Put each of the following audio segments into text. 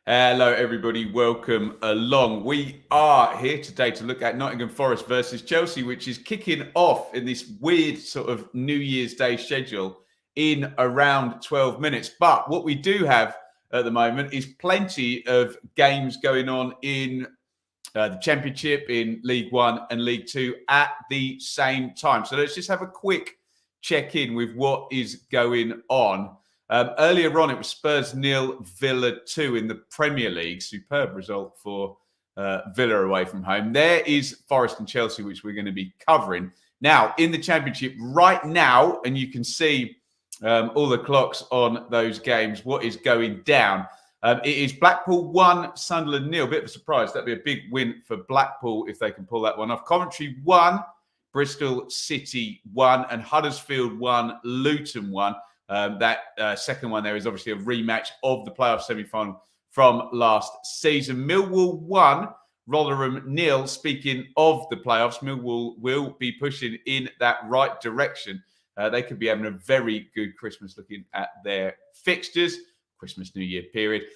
Hello, everybody. Welcome along. We are here today to look at Nottingham Forest versus Chelsea, which is kicking off in this weird sort of New Year's Day schedule in around 12 minutes. But what we do have at the moment is plenty of games going on in the Championship, in League One and League Two at the same time. So let's just have a quick check in with what is going on. Earlier on, it was Spurs 0, Villa 2 in the Premier League. Superb result for Villa away from home. There is Forest and Chelsea, which we're going to be covering. Now, in the Championship right now, and you can see all the clocks on those games, what is going down. It is Blackpool 1, Sunderland 0. Bit of a surprise. That'd be a big win for Blackpool if they can pull that one off. Coventry 1, Bristol City 1, and Huddersfield 1, Luton 1. That second one there is obviously a rematch of the playoff semi-final from last season. Millwall 1, Rotherham 0. Speaking of the playoffs, Millwall will be pushing in that right direction. They could be having a very good Christmas looking at their fixtures. Christmas, New Year period.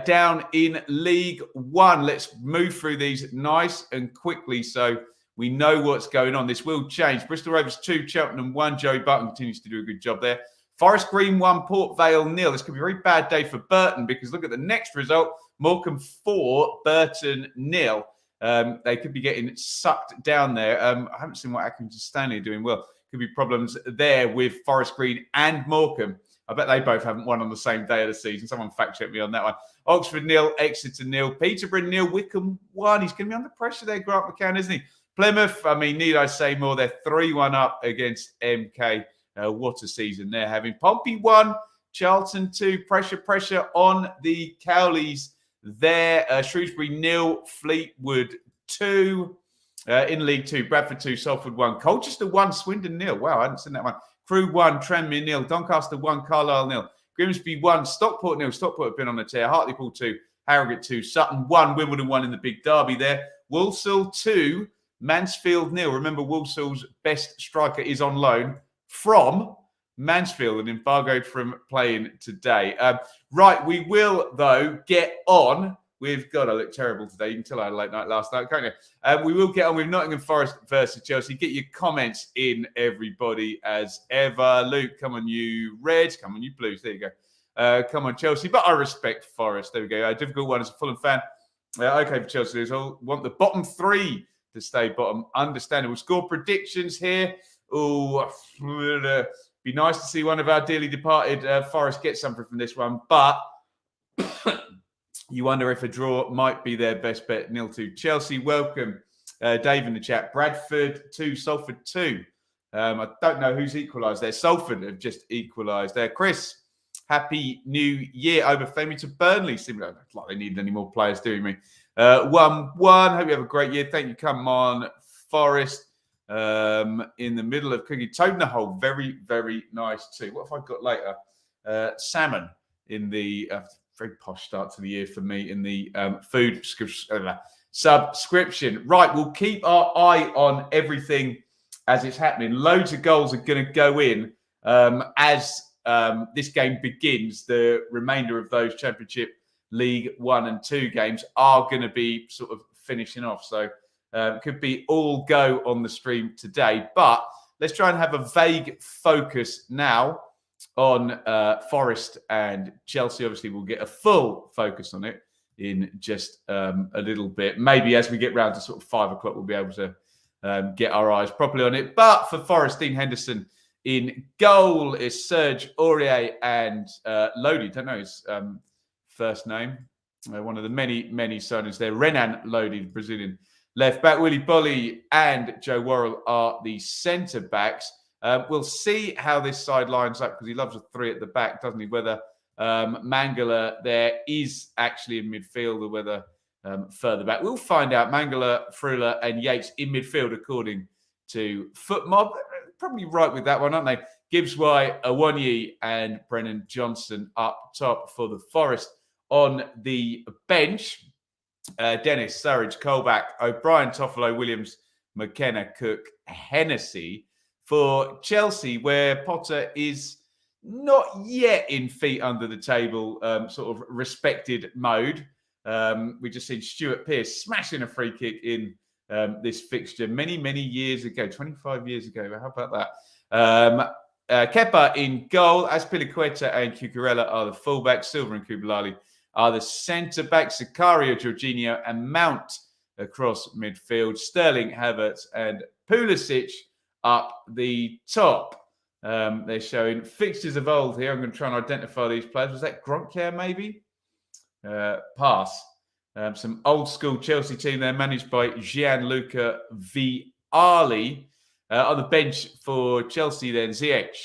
Down in League One, let's move through these nice and quickly so we know what's going on. This will change. Bristol Rovers 2, Cheltenham 1. Joey Button continues to do a good job there. Forest Green 1, Port Vale 0. This could be a very bad day for Burton because look at the next result. Morecambe 4, Burton 0. They could be getting sucked down there. I haven't seen what Accrington Stanley are doing well. Could be problems there with Forest Green and Morecambe. I bet they both haven't won on the same day of the season. Someone fact check me on that one. Oxford 0, Exeter 0, Peterborough 0, Wickham 1. He's going to be under pressure there, Grant McCann, isn't he? Plymouth, I mean, need I say more? They're 3-1 up against MK. What a season they're having. Pompey 1, Charlton 2. Pressure on the Cowleys there. Shrewsbury 0, Fleetwood 2. In League 2, Bradford 2, Salford 1. Colchester 1, Swindon 0. Wow, I hadn't seen that one. Crewe 1, Tranmere 0. Doncaster 1, Carlisle 0. Grimsby 1, Stockport 0. Stockport have been on the tear. Hartlepool 2, Harrogate 2. Sutton 1, Wimbledon 1 in the big derby there. Walsall 2, Mansfield 0. Remember, Walsall's best striker is on loan from Mansfield and embargoed from playing today. Right, we will, though, get on. We've got to look terrible today. You can tell I had a late night last night, can't you? We will get on with Nottingham Forest versus Chelsea. Get your comments in, everybody, as ever. Luke, come on, you Reds. Come on, you Blues. There you go. Come on, Chelsea. But I respect Forest. There we go. A difficult one as a Fulham fan. Okay for Chelsea. I want the bottom 3 to stay bottom. Understandable. Score predictions here. Oh, be nice to see one of our dearly departed Forest get something from this one. But you wonder if a draw might be their best bet. 0-2 Chelsea. Welcome, Dave in the chat. Bradford 2, Salford 2. I don't know who's equalised there. Salford have just equalised there. Chris, happy New Year over Femi to Burnley. Similar, like they need any more players doing me. 1-1. Hope you have a great year. Thank you. Come on, Forest. In the middle of cooking. Toadnahole, very, very nice too. What have I got later? Salmon in the very posh start to the year for me in the food subscription. Right, we'll keep our eye on everything as it's happening. Loads of goals are going to go in as this game begins. The remainder of those Championship League 1 and 2 games are going to be sort of finishing off. So could be all go on the stream today. But let's try and have a vague focus now on Forest and Chelsea. Obviously, we'll get a full focus on it in just a little bit. Maybe as we get round to sort of 5 o'clock, we'll be able to get our eyes properly on it. But for Forest, Dean Henderson in goal is Serge Aurier and Lodi. Don't know his first name. One of the many, many signings there. Renan Lodi, the Brazilian left back. Willy Bolly and Joe Worrell are the centre backs. We'll see how this side lines up because he loves a 3 at the back, doesn't he? Whether Mangala there is actually in midfield or whether further back. We'll find out. Mangala, Frula and Yates in midfield according to Footmob. Probably right with that one, aren't they? Gibbs White, Awonyi and Brennan Johnson up top for the Forest. On the bench, Dennis, Surridge, Colback, O'Brien, Toffolo, Williams, McKenna, Cook, Hennessy. For Chelsea, where Potter is not yet in feet under the table sort of respected mode. We just seen Stuart Pearce smashing a free kick in this fixture many years ago, 25 years ago. How about that? Kepa in goal. Azpilicueta and Cucurella are the fullbacks. Silva and Kubalali are the centre-backs. Sicario, Jorginho and Mount across midfield. Sterling, Havertz and Pulisic up the top. They're showing fixtures of old here. I'm going to try and identify these players. Was that Gronkjaer maybe? Pass. Some old school Chelsea team there managed by Gianluca Vialli. On the bench for Chelsea then, Ziyech,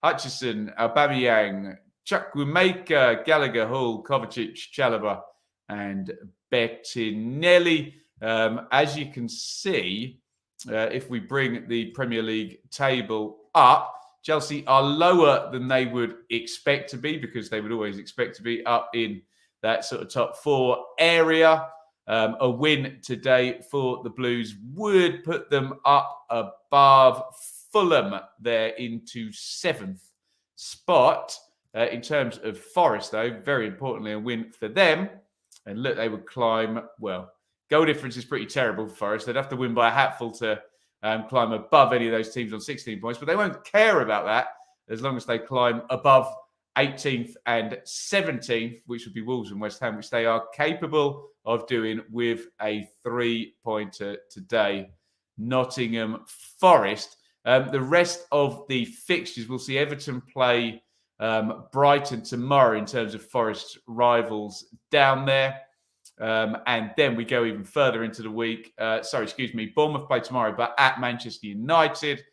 Hutchison, Aubameyang, Chukwuemeka, Gallagher, Hall, Kovacic, Chalobah and Bettinelli. As you can see, if we bring the Premier League table up, Chelsea are lower than they would expect to be, because they would always expect to be up in that sort of top four area. A win today for the Blues would put them up above Fulham there into 7th spot. In terms of Forest, though, very importantly, a win for them. And look, they would climb, well, goal difference is pretty terrible for Forest. They'd have to win by a hatful to climb above any of those teams on 16 points, but they won't care about that as long as they climb above 18th and 17th, which would be Wolves and West Ham, which they are capable of doing with a 3-pointer today. Nottingham Forest. The rest of the fixtures, we'll see Everton play Brighton tomorrow in terms of Forest's rivals down there. And then we go even further into the week. Bournemouth play tomorrow, but at Manchester United.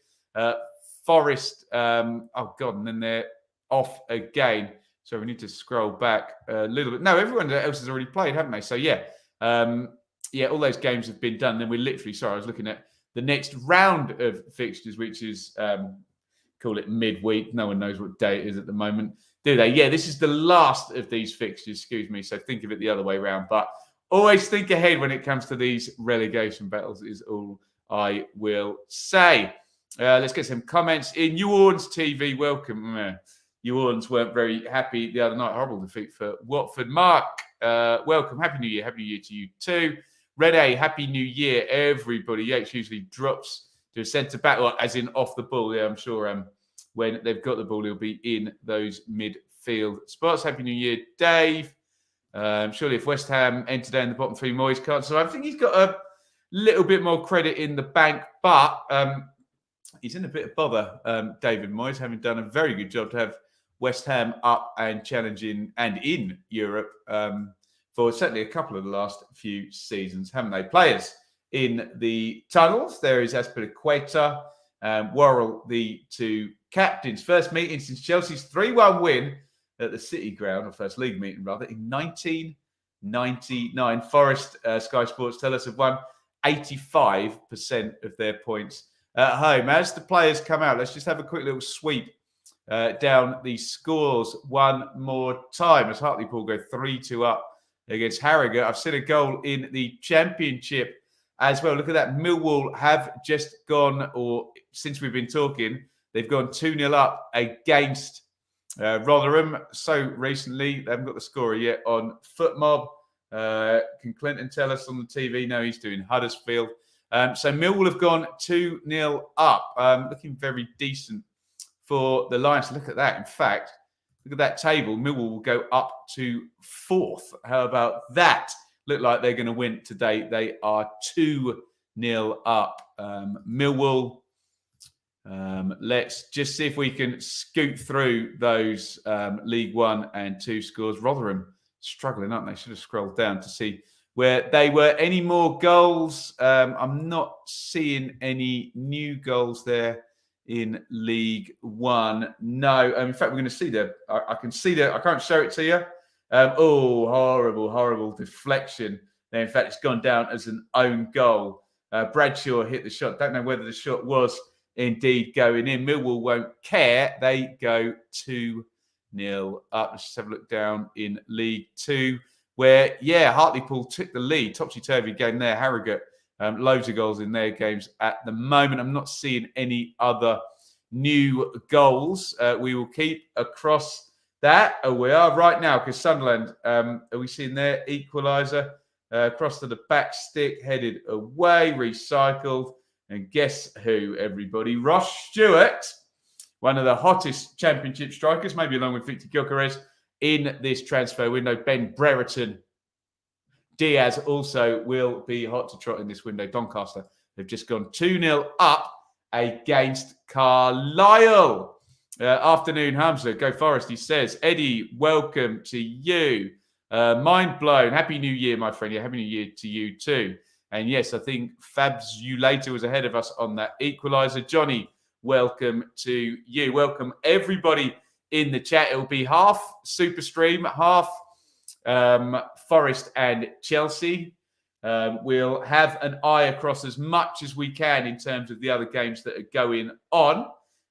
Forest, and then they're off again. So we need to scroll back a little bit. No, everyone else has already played, haven't they? So all those games have been done. Then we're literally, I was looking at the next round of fixtures, which is, call it midweek. No one knows what day it is at the moment, do they? Yeah, this is the last of these fixtures, excuse me. So think of it the other way around. But always think ahead when it comes to these relegation battles is all I will say. Let's get some comments in. New Orleans TV, welcome. New Orleans weren't very happy the other night. Horrible defeat for Watford. Mark, welcome. Happy New Year. Happy New Year to you too. Red A, Happy New Year, everybody. Yates usually drops to a centre back, or as in off the ball. Yeah, I'm sure when they've got the ball, he'll be in those midfield spots. Happy New Year, Dave. Surely if West Ham enter down the bottom three, Moyes can't. So I think he's got a little bit more credit in the bank, but he's in a bit of bother, David Moyes, having done a very good job to have West Ham up and challenging and in Europe for certainly a couple of the last few seasons, haven't they? Players in the tunnels. There is Azpilicueta, Worrell, the two captains. First meeting since Chelsea's 3-1 win at the City Ground, or first league meeting rather, in 1999. Forest, Sky Sports tell us, have won 85% of their points at home. As the players come out, let's just have a quick little sweep down the scores one more time as Hartlepool go 3-2 up against Harrogate. I've seen a goal in the Championship as well. Look at that. Millwall have just gone, or since we've been talking, they've gone 2-0 up against Rotherham so recently. They haven't got the scorer yet on FootMob. Can Clinton tell us on the TV? No, he's doing Huddersfield. So Millwall have gone 2-0 up. Looking very decent for the Lions. Look at that. In fact, look at that table. Millwall will go up to 4th. How about that? Look like they're going to win today. They are 2-0 up. Millwall. Let's just see if we can scoot through those League 1 and 2 scores. Rotherham struggling, aren't they? Should have scrolled down to see where they were. Any more goals? I'm not seeing any new goals there in League 1. No. In fact, we're going to see I can see I can't show it to you. Horrible deflection. There, in fact, it's gone down as an own goal. Bradshaw hit the shot. Don't know whether the shot was indeed going in. Millwall won't care. They go 2-0 up. Let's just have a look down in League 2, where, Hartlepool took the lead. Topsy-turvy game there. Harrogate, loads of goals in their games at the moment. I'm not seeing any other new goals. We will keep across that. Oh, we are right now because Sunderland, are we seeing their equalizer? Across to the back stick, headed away, recycled. And guess who, everybody? Ross Stewart, one of the hottest championship strikers, maybe along with Victor Gyökeres in this transfer window. Ben Brereton Diaz also will be hot to trot in this window. Doncaster have just gone 2-0 up against Carlisle. Afternoon, Hamza. Go Forest, he says. Eddie, welcome to you. Mind blown. Happy New Year, my friend. Yeah, Happy New Year to you too. And yes, I think Fabs You Later was ahead of us on that equalizer. Johnny, welcome to you. Welcome everybody in the chat. It will be half Super Stream, half Forest and Chelsea. We'll have an eye across as much as we can in terms of the other games that are going on.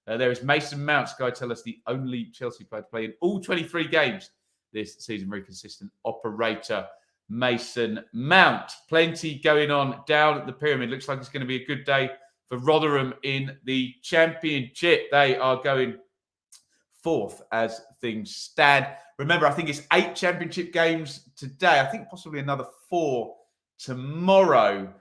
There is Mason Mount, Sky tell us, the only Chelsea player to play in all 23 games this season. Very consistent operator, Mason Mount. Plenty going on down at the pyramid. Looks like it's going to be a good day for Rotherham in the Championship. They are going fourth as things stand. Remember, I think it's 8 Championship games today. I think possibly another 4 tomorrow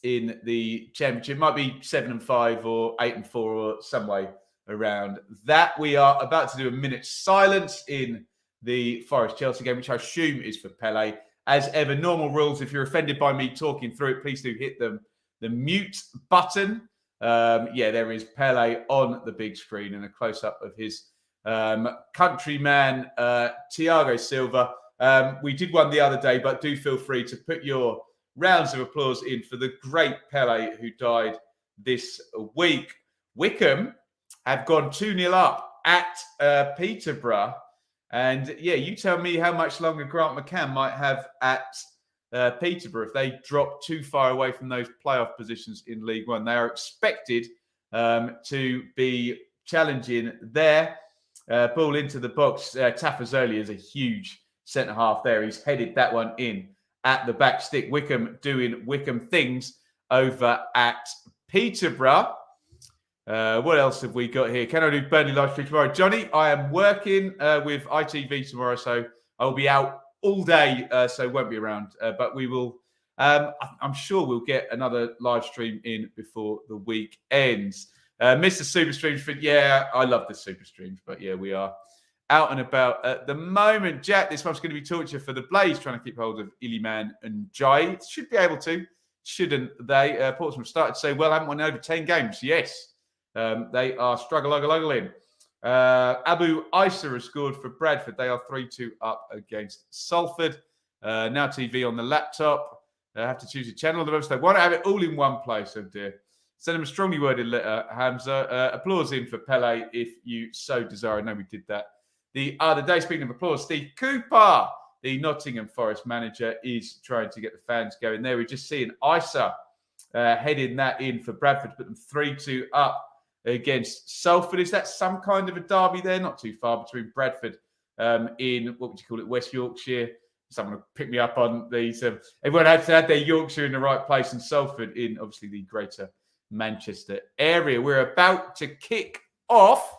in the Championship. Might be 7 and 5 or 8 and 4 or some way around that. We are about to do a minute's silence in the Forest-Chelsea game, which I assume is for Pele. As ever, normal rules. If you're offended by me talking through it, please do hit the mute button. There is Pele on the big screen and a close-up of his countryman, Thiago Silva. We did one the other day, but do feel free to put your rounds of applause in for the great Pele who died this week. Wycombe have gone 2-0 up at Peterborough. And yeah, you tell me how much longer Grant McCann might have at Peterborough if they drop too far away from those playoff positions in League One. They are expected to be challenging there. Ball into the box. Tafazoli is a huge centre-half there. He's headed that one in at the back stick. Wycombe doing Wycombe things over at Peterborough. What else have we got here? Can I do Burnley live stream tomorrow? Johnny, I am working with ITV tomorrow, so I will be out all day, so won't be around. But we will, I'm sure we'll get another live stream in before the week ends. Mr. Super Streams, yeah, I love the Super Streams, but yeah, we are out and about at the moment. Jack, this one's going to be torture for the Blaze, trying to keep hold of Iliman and Jai. Should be able to, shouldn't they? Portsmouth started to say, well, haven't won over 10 games. Yes, they are struggling. Abu Isa has scored for Bradford. They are 3-2 up against Salford. Now TV on the laptop. I have to choose a channel on the website. Why not have it all in one place? Oh dear. Send him a strongly worded letter, Hamza. Applause in for Pele if you so desire. I know we did that the other day. Speaking of applause, Steve Cooper, the Nottingham Forest manager, is trying to get the fans going there. We're just seeing Isa heading that in for Bradford to put them 3-2 up against Salford. Is that some kind of a derby there? Not too far between Bradford in, what would you call it, West Yorkshire. Someone will pick me up on these. Everyone has to have their Yorkshire in the right place, and Salford in, obviously, the greater Manchester area. We're about to kick off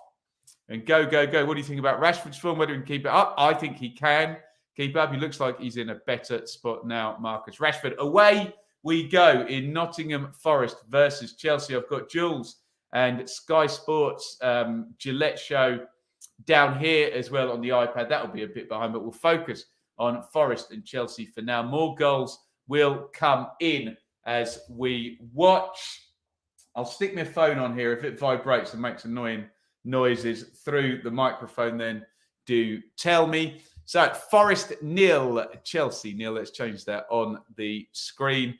and go. What do you think about Rashford's form? Whether he can keep it up? I think he can keep it up. He looks like he's in a better spot now, Marcus Rashford. Away we go in Nottingham Forest versus Chelsea. I've got Jules and Sky Sports Gillette show down here as well on the iPad. That'll be a bit behind, but we'll focus on Forest and Chelsea for now. More goals will come in as we watch. I'll stick my phone on here. If it vibrates and makes annoying noises through the microphone, then do tell me. So Forest 0, Chelsea 0. Let's change that on the screen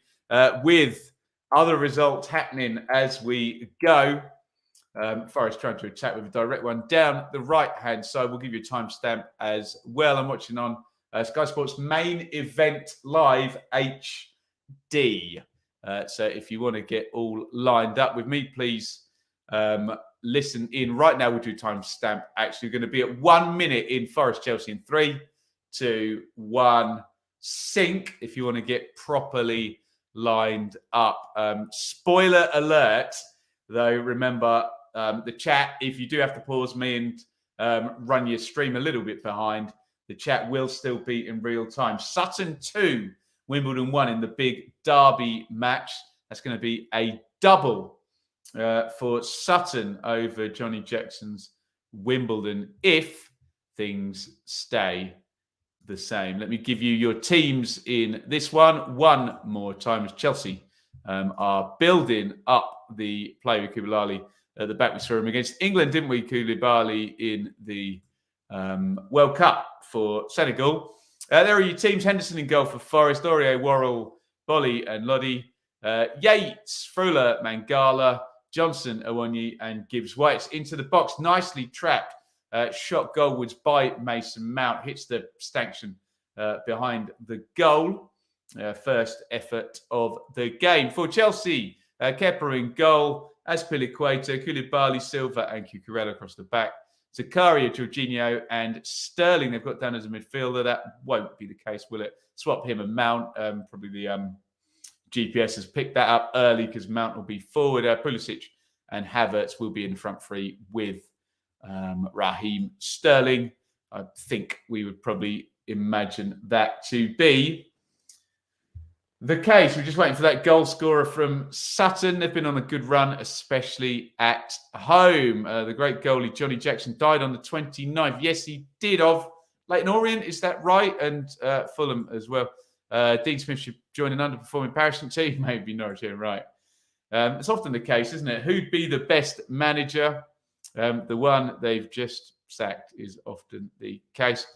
with other results happening as we go. Forest trying to attack with a direct one down the right-hand side. We'll give you a timestamp as well. I'm watching on Sky Sports Main Event Live HD. So if you want to get all lined up with me, please listen in. Right now, we'll do timestamp. Actually, we're going to be at 1 minute in Forest Chelsea in 3, 2, 1, sync. If you want to get properly lined up. Spoiler alert, though, remember, the chat, if you do have to pause me and run your stream a little bit behind, the chat will still be in real time. Sutton 2, Wimbledon 1 in the big derby match. That's going to be a double for Sutton over Johnny Jackson's Wimbledon if things stay the same. Let me give you your teams in this one more time as Chelsea are building up the play with Koulibaly at the back. We saw him against England, didn't we? Koulibaly in the World Cup for Senegal. There are your teams. Henderson in goal for Forest, Aurier, Worrell, Bolly and Lodi. Yates, Frula, Mangala, Johnson, Awonyi and Gibbs-White into the box. Nicely trapped. Shot goalwards by Mason Mount. Hits the stanchion behind the goal. First effort of the game. For Chelsea, Kepa in goal. Azpilicueta, Koulibaly, Silva and Cucurella across the back. Zakaria, Jorginho and Sterling they've got down as a midfielder. That won't be the case, will it? Swap him and Mount. Probably the GPS has picked that up early because Mount will be forward. Pulisic and Havertz will be in front three with Raheem Sterling. I think we would probably imagine that to be the case. We're just waiting for that goal scorer from Sutton. They've been on a good run, especially at home. The great goalie Johnny Jackson died on the 29th. Yes, he did, of Leyton Orient. Is that right? And Fulham as well. Dean Smith should join an underperforming Parishton team. Maybe Norwich here, right. It's often the case, isn't it? Who'd be the best manager? The one they've just sacked is often the case.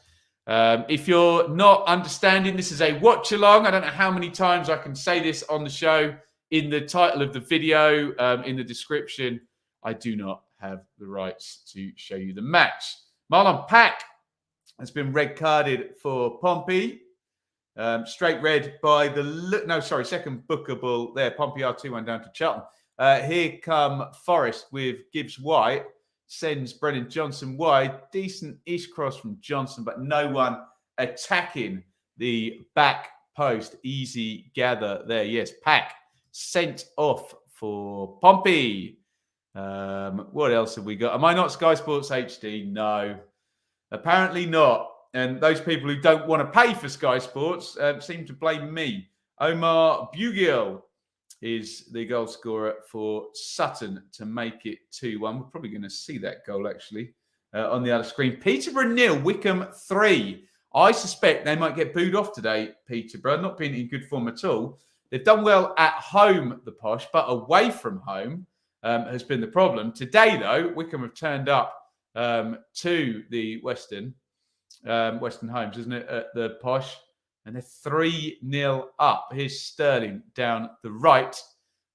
If you're not understanding, this is a watch along. I don't know how many times I can say this on the show. In the title of the video, in the description, I do not have the rights to show you the match. Marlon Pack has been red carded for Pompey. Straight red by second bookable there. Pompey are 2-1 down to Charlton. Here come Forest with Gibbs-White. Sends Brennan Johnson wide. Decent-ish cross from Johnson, but no one attacking the back post. Easy gather there. Yes, Pack sent off for Pompey. What else have we got? Am I not Sky Sports HD? No, apparently not. And those people who don't want to pay for Sky Sports seem to blame me. Omar Bugiel is the goal scorer for Sutton to make it 2-1. We're probably going to see that goal, actually, on the other screen. Peterborough 0, Wickham 3. I suspect they might get booed off today, Peterborough, not being in good form at all. They've done well at home, the Posh, but away from home has been the problem. Today, though, Wickham have turned up to the Western Homes, isn't it, at the Posh? And they're 3-0 up. Here's Sterling down the right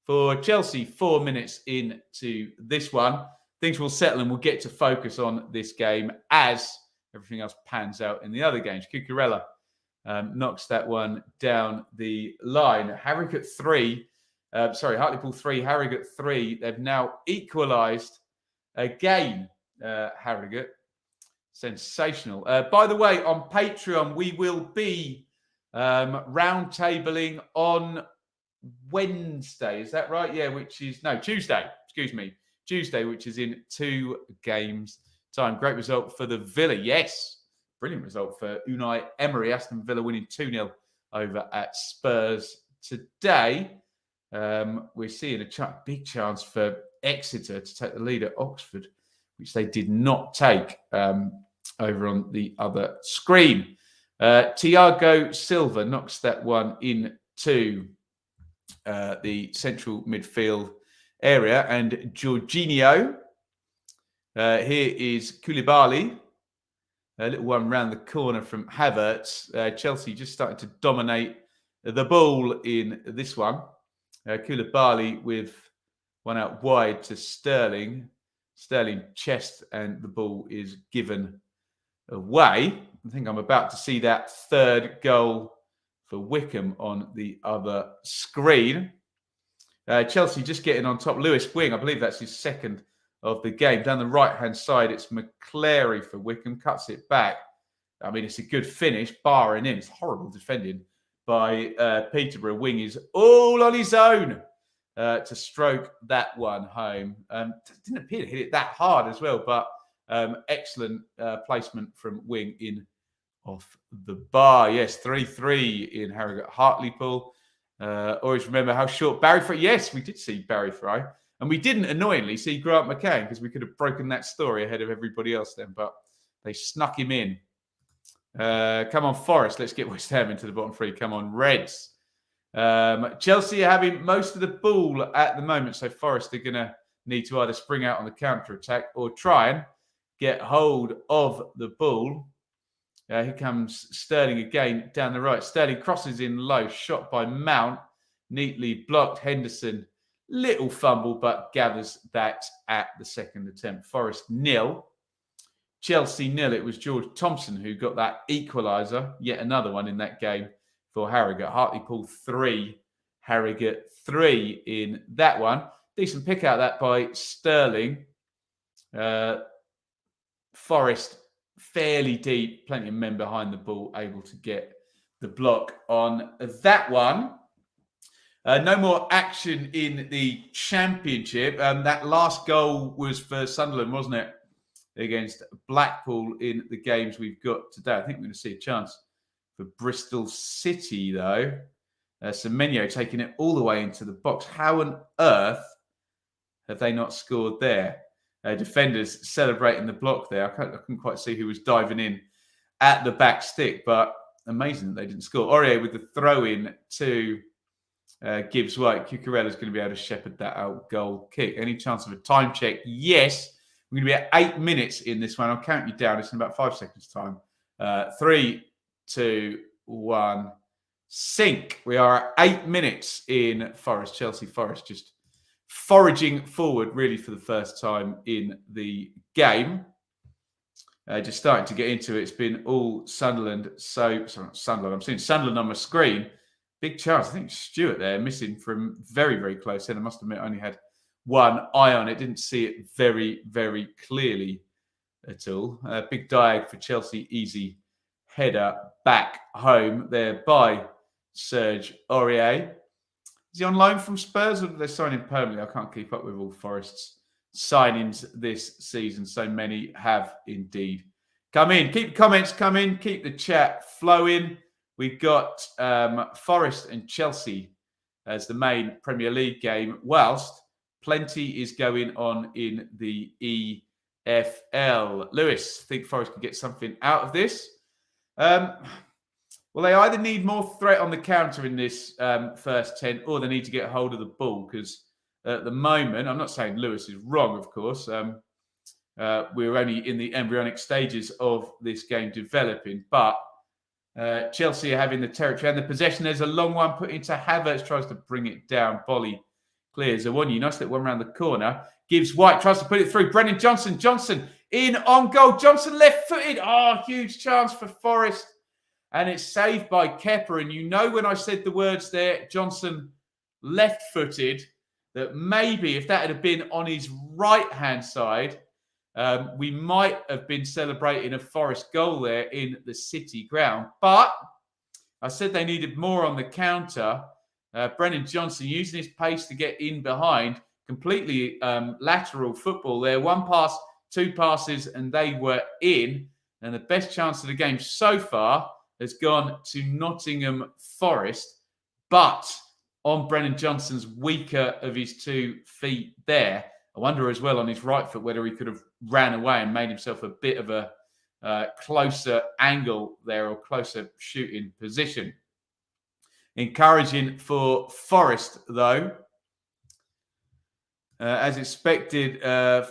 for Chelsea. 4 minutes into this one. Things will settle and we'll get to focus on this game as everything else pans out in the other games. Cucurella knocks that one down the line. Harrogate 3. Hartlepool 3, Harrogate 3. They've now equalised again, Harrogate. Sensational. By the way, on Patreon, we will be roundtabling on Wednesday. Is that right? Yeah, Tuesday. Excuse me. Tuesday, which is in 2 games' time. Great result for the Villa. Yes. Brilliant result for Unai Emery. Aston Villa winning 2-0 over at Spurs today. We're seeing a big chance for Exeter to take the lead at Oxford, which they did not take over on the other screen. Thiago Silva knocks that one into the central midfield area. And Jorginho. Here is Koulibaly. A little one round the corner from Havertz. Chelsea just starting to dominate the ball in this one. Koulibaly with one out wide to Sterling. Sterling chest and the ball is given away. I think I'm about to see that third goal for Wickham on the other screen. Chelsea just getting on top. Lewis Wing, I believe that's his second of the game. Down the right-hand side, it's McClary for Wickham. Cuts it back. I mean, it's a good finish, barring in. It's horrible defending by Peterborough. Wing is all on his own. to stroke that one home. Didn't appear to hit it that hard as well, but excellent placement from wing in off the bar. Yes, 3-3 in Harrogate Hartlepool. Always remember how short Barry Fry. Yes, we did see Barry Fry. And we didn't annoyingly see Grant McCann because we could have broken that story ahead of everybody else then, but they snuck him in. Come on, Forest. Let's get West Ham into the bottom three. Come on, Reds. Chelsea are having most of the ball at the moment, so Forest are going to need to either spring out on the counter-attack or try and get hold of the ball. Here comes Sterling again down the right. Sterling crosses in low, shot by Mount. Neatly blocked. Henderson, little fumble, but gathers that at the second attempt. Forest 0. Chelsea 0. It was George Thompson who got that equaliser. Yet another one in that game for Harrogate. Hartlepool 3. Harrogate 3 in that one. Decent pick out that by Sterling. Forest fairly deep, plenty of men behind the ball, able to get the block on that one. No more action in the Championship. That last goal was for Sunderland, wasn't it? Against Blackpool in the games we've got today. I think we're going to see a chance for Bristol City, though. Semenyo taking it all the way into the box. How on earth have they not scored there? Defenders celebrating the block there. I couldn't quite see who was diving in at the back stick, but amazing that they didn't score. Aurier with the throw-in to Gibbs White. Cucurella's going to be able to shepherd that out goal kick. Any chance of a time check? Yes. We're going to be at 8 minutes in this one. I'll count you down. It's in about 5 seconds' time. 3, 2, 1, sink. We are at 8 minutes in Forest. Chelsea Forest just foraging forward really for the first time in the game. Just starting to get into it. It's been all Sunderland. Sorry, not Sunderland. I'm seeing Sunderland on my screen. Big chance. I think Stewart there missing from very, very close. And I must admit, I only had one eye on it. Didn't see it very, very clearly at all. Big diag for Chelsea. Easy header back home there by Serge Aurier. Is he on loan from Spurs or did they sign him permanently? I can't keep up with all Forest's signings this season. So many have indeed come in. Keep the comments coming. Keep the chat flowing. We've got Forest and Chelsea as the main Premier League game, whilst plenty is going on in the EFL. Lewis, think Forest could get something out of this? Well, they either need more threat on the counter in this first 10 or they need to get hold of the ball because at the moment, I'm not saying Lewis is wrong, of course. We're only in the embryonic stages of this game developing, but Chelsea are having the territory and the possession. There's a long one put into Havertz, tries to bring it down. Bolly clears. Awonyi, nice little one around the corner. Gives White, tries to put it through. Brennan Johnson. Johnson in on goal. Johnson left-footed. Oh, huge chance for Forest. And it's saved by Kepa. And you know when I said the words there, Johnson left-footed, that maybe if that had been on his right-hand side, we might have been celebrating a Forest goal there in the City ground. But I said they needed more on the counter. Brennan Johnson using his pace to get in behind. Completely lateral football there. One pass, 2 passes, and they were in. And the best chance of the game so far has gone to Nottingham Forest. But on Brennan Johnson's weaker of his 2 feet there. I wonder as well on his right foot whether he could have ran away and made himself a bit of a closer angle there or closer shooting position. Encouraging for Forest, though. As expected,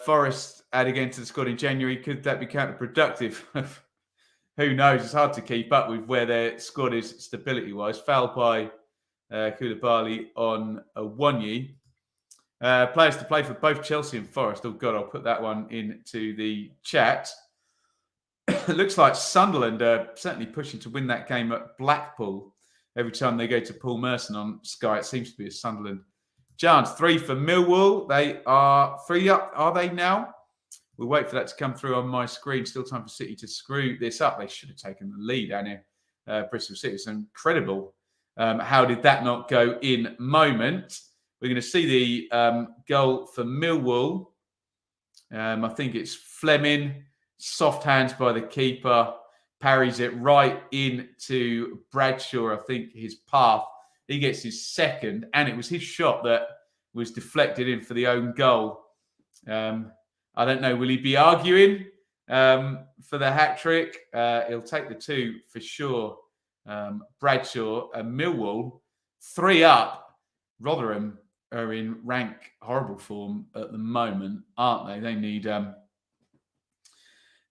Forest added again to the squad in January. Could that be counterproductive? Who knows? It's hard to keep up with where their squad is stability-wise. Fouled by Koulibaly on Awonyi. Players to play for both Chelsea and Forest. Oh, God, I'll put that one into the chat. It looks like Sunderland are certainly pushing to win that game at Blackpool. Every time they go to Paul Merson on Sky, it seems to be a Sunderland chance. 3 for Millwall. They are 3 up, are they now? We'll wait for that to come through on my screen. Still time for City to screw this up. They should have taken the lead down here. Bristol City. It's incredible. How did that not go in moment? We're going to see the goal for Millwall. I think it's Fleming, soft hands by the keeper, parries it right into Bradshaw, I think his path. He gets his second, and it was his shot that was deflected in for the own goal. I don't know, will he be arguing for the hat-trick? He'll take the two for sure. Bradshaw and Millwall, 3 up. Rotherham are in rank horrible form at the moment, aren't they?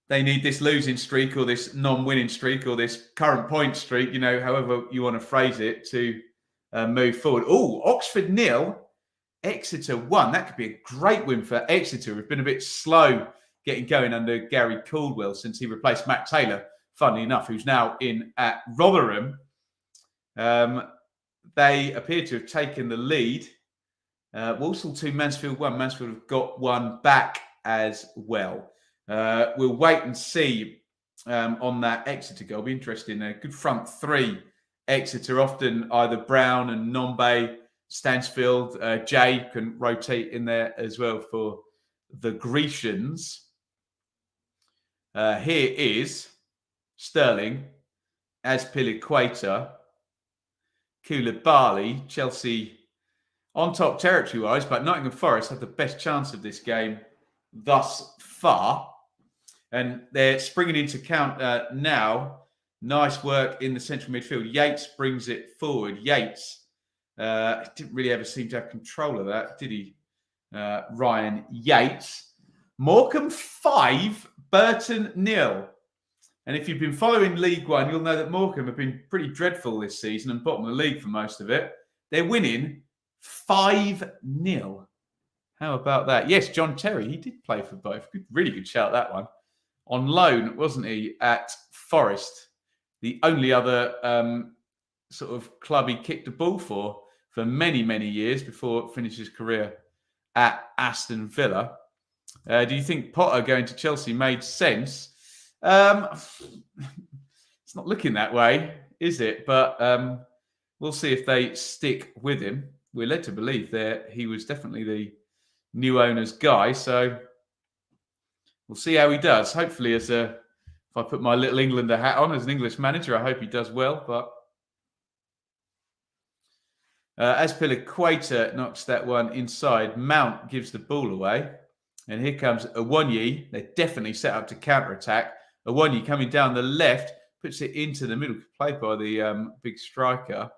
They need this losing streak or this non-winning streak or this current point streak, however you want to phrase it, to move forward. Oh, Oxford 0, Exeter 1. That could be a great win for Exeter. We've been a bit slow getting going under Gary Caldwell since he replaced Matt Taylor, funnily enough, who's now in at Rotherham. They appear to have taken the lead. Walsall 2, Mansfield 1. Mansfield have got one back as well. We'll wait and see on that Exeter goal. Be interesting. A good front 3. Exeter, often either Brown and Nombe, Stansfield. Jay can rotate in there as well for the Grecians. Here is Sterling, Azpilicueta, Koulibaly. Chelsea on top territory-wise, but Nottingham Forest have the best chance of this game thus far. And they're springing into count now. Nice work in the central midfield. Yates brings it forward. Yates didn't really ever seem to have control of that, did he? Ryan Yates. Morecambe 5, Burton 0. And if you've been following League One, you'll know that Morecambe have been pretty dreadful this season and bottom of the league for most of it. They're winning 5-0. How about that? Yes, John Terry, he did play for both. Really good shout, that one. On loan, wasn't he, at Forest? The only other sort of club he kicked a ball for many, many years before finishing his career at Aston Villa. Do you think Potter going to Chelsea made sense? It's not looking that way, is it? But we'll see if they stick with him. We're led to believe that he was definitely the new owner's guy. So we'll see how he does. Hopefully, if I put my little Englander hat on as an English manager, I hope he does well. But Azpilicueta knocks that one inside. Mount gives the ball away. And here comes Awoniyi. They're definitely set up to counter-attack. Awoniyi coming down the left, puts it into the middle, played by the big striker.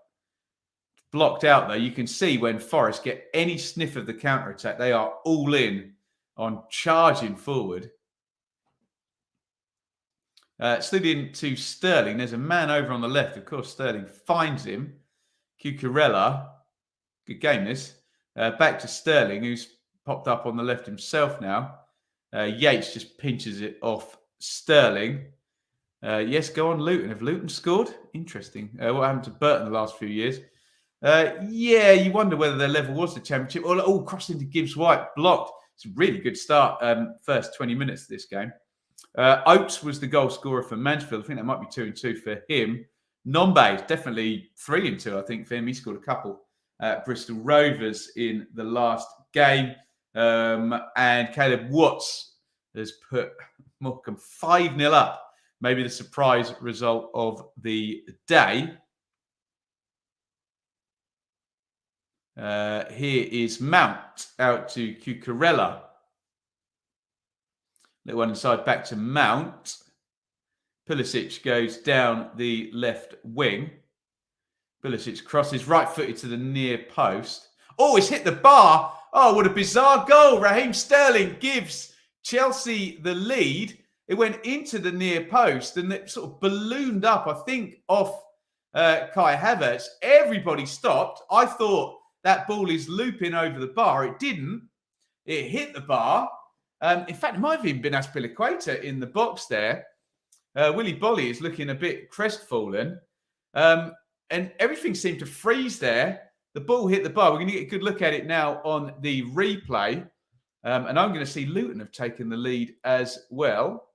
Blocked out, though. You can see when Forest get any sniff of the counter-attack, they are all in on charging forward. Slid in to Sterling. There's a man over on the left. Of course, Sterling finds him. Cucurella. Good game, this. Back to Sterling, who's popped up on the left himself now. Yates just pinches it off Sterling. Yes, go on, Luton. Have Luton scored? Interesting. What happened to Burton the last few years? Yeah, you wonder whether their level was the Championship. Oh, crossed into Gibbs White, blocked. It's a really good start, first 20 minutes of this game. Oates was the goal scorer for Mansfield. I think that might be 2-2 for him. Nombe, definitely 3-2, I think, for him. He scored a couple at Bristol Rovers in the last game. And Caleb Watts has put Morecambe 5-0 up. Maybe the surprise result of the day. Here is Mount out to Cucurella. Little one inside, back to Mount. Pulisic goes down the left wing. Pulisic crosses right-footed to the near post. Oh, it's hit the bar. Oh, what a bizarre goal. Raheem Sterling gives Chelsea the lead. It went into the near post and it sort of ballooned up, I think, off Kai Havertz. Everybody stopped. I thought that ball is looping over the bar. It didn't. It hit the bar. In fact, it might have even been Azpilicueta in the box there. Willy Bolly is looking a bit crestfallen. And everything seemed to freeze there. The ball hit the bar. We're going to get a good look at it now on the replay. And I'm going to see Luton have taken the lead as well,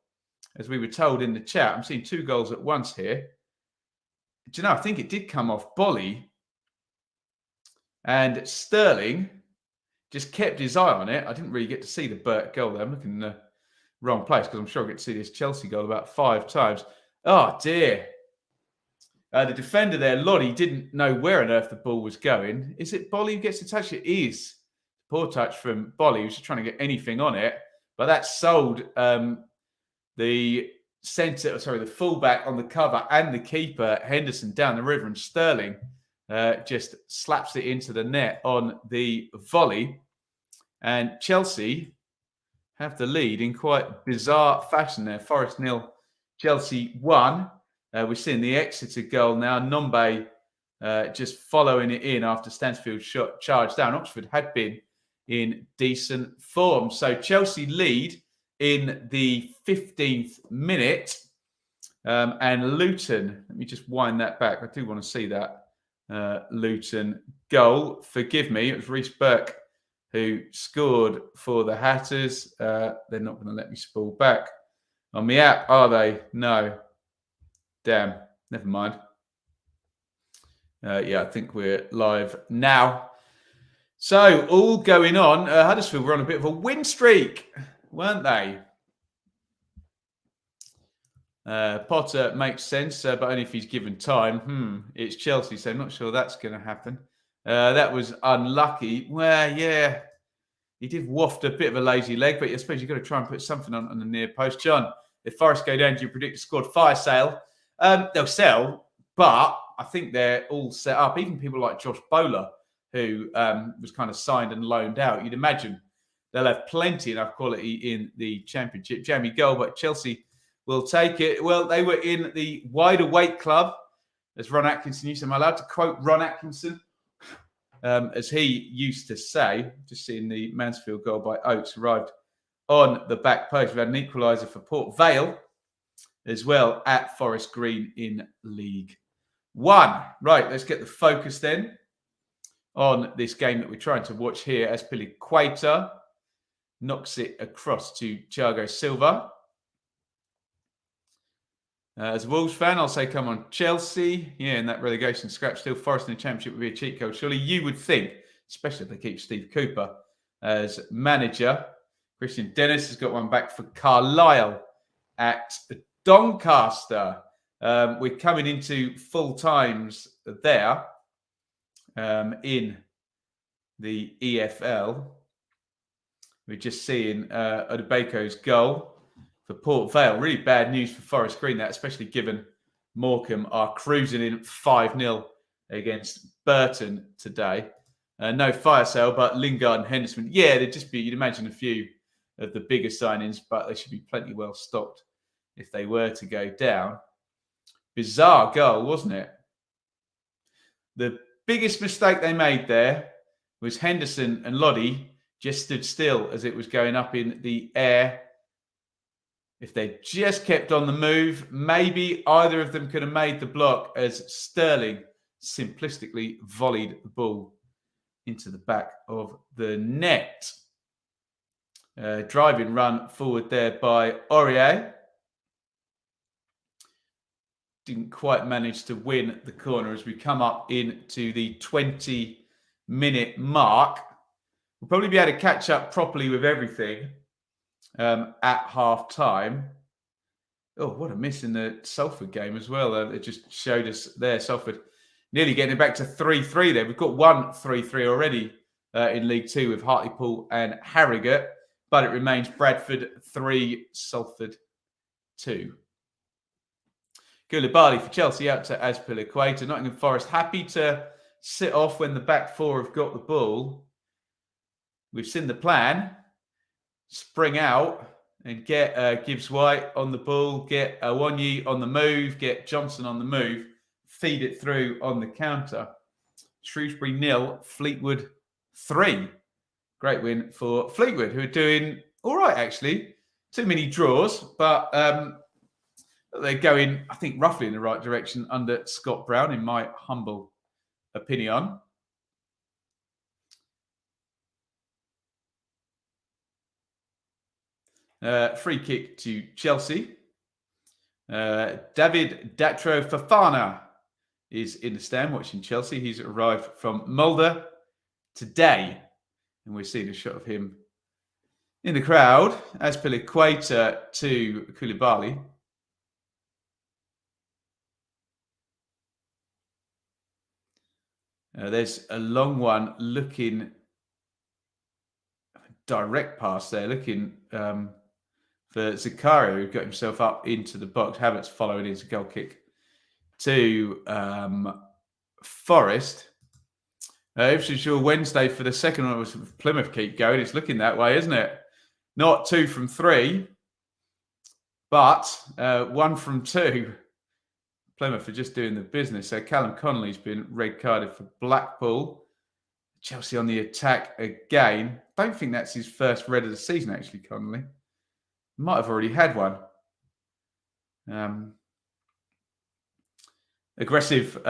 as we were told in the chat. I'm seeing 2 goals at once here. Do you know, I think it did come off Bolly. And Sterling just kept his eye on it. I didn't really get to see the Burt goal there. I'm looking in the wrong place because I'm sure I get to see this Chelsea goal about 5 times. Oh, dear. The defender there, Lottie, didn't know where on earth the ball was going. Is it Bolly who gets to touch it? It is. Poor touch from Bolly, who's just trying to get anything on it. But that sold the fullback on the cover and the keeper, Henderson, down the river. And Sterling just slaps it into the net on the volley. And Chelsea have the lead in quite bizarre fashion there. Forest 0, Chelsea 1. We're seeing the Exeter goal now. Nombe just following it in after Stansfield shot charged down. Oxford had been in decent form. So Chelsea lead in the 15th minute. And Luton, let me just wind that back. I do want to see that Luton goal. Forgive me, it was Reece Burke who scored for the Hatters. They're not going to let me spool back on the app, are they? No. Damn, never mind. Yeah, I think we're live now. So, all going on. Huddersfield were on a bit of a win streak, weren't they? Potter makes sense, but only if he's given time. It's Chelsea, so I'm not sure that's going to happen. That was unlucky. Well, yeah, he did waft a bit of a lazy leg, but I suppose you've got to try and put something on the near post. John, if Forest go down, do you predict a squad fire sale? They'll sell, but I think they're all set up. Even people like Josh Bowler, who was kind of signed and loaned out. You'd imagine they'll have plenty enough quality in the Championship. Jamie Gold, but Chelsea will take it. Well, they were in the wider weight club, as Ron Atkinson used to. Am I allowed to quote Ron Atkinson? As he used to say, just seeing the Mansfield goal by Oates arrived on the back post. We had an equaliser for Port Vale as well at Forest Green in League One. Right, let's get the focus then on this game that we're trying to watch here. As Piliqueta knocks it across to Thiago Silva. As a Wolves fan, I'll say come on Chelsea. Yeah, in that relegation scrap still. Forest in the Championship would be a cheat code. Surely you would think, especially if they keep Steve Cooper as manager. Christian Dennis has got one back for Carlisle at Doncaster. We're coming into full times there in the EFL. We're just seeing Odebako's goal for Port Vale. Really bad news for Forest Green, that, especially given Morecambe are cruising in 5-0 against Burton today. No fire sale, but Lingard and Henderson. Yeah, there'd just be, you'd imagine, a few of the bigger signings, but they should be plenty well stocked if they were to go down. Bizarre goal, wasn't it? The biggest mistake they made there was Henderson and Loddy just stood still as it was going up in the air. If they just kept on the move, maybe either of them could have made the block as Sterling simplistically volleyed the ball into the back of the net. Driving run forward there by Aurier. Didn't quite manage to win the corner as we come up into the 20-minute mark. We'll probably be able to catch up properly with everything at half time. Oh, what a miss in the Salford game as well. It just showed us there. Salford nearly getting it back to 3-3 there. We've got 1-3-3 already in League Two with Hartlepool and Harrogate, but it remains Bradford 3, Salford 2. Koulibaly for Chelsea out to Azpilicueta. Nottingham Forest happy to sit off when the back four have got the ball. We've seen the plan. Spring out and get Gibbs White on the ball, get Awonyi on the move, get Johnson on the move, feed it through on the counter. Shrewsbury 0, Fleetwood 3. Great win for Fleetwood, who are doing all right, actually. Too many draws, but they're going, I think, roughly in the right direction under Scott Brown, in my humble opinion. Free kick to Chelsea. David Datro Fafana is in the stand watching Chelsea. He's arrived from Mulder. today. And we're seeing a shot of him in the crowd as per equator to Koulibaly. There's a long one looking direct pass there, looking for Zakaria, who got himself up into the box. Havertz following his goal kick to Forest. Ipswich Wednesday for the second one was Plymouth keep going. It's looking that way, isn't it? Not 2 from 3, but 1 from 2. Plymouth are just doing the business. So Callum Connolly's been red carded for Blackpool. Chelsea on the attack again. Don't think that's his first red of the season, actually, Connolly. Might have already had one. Aggressive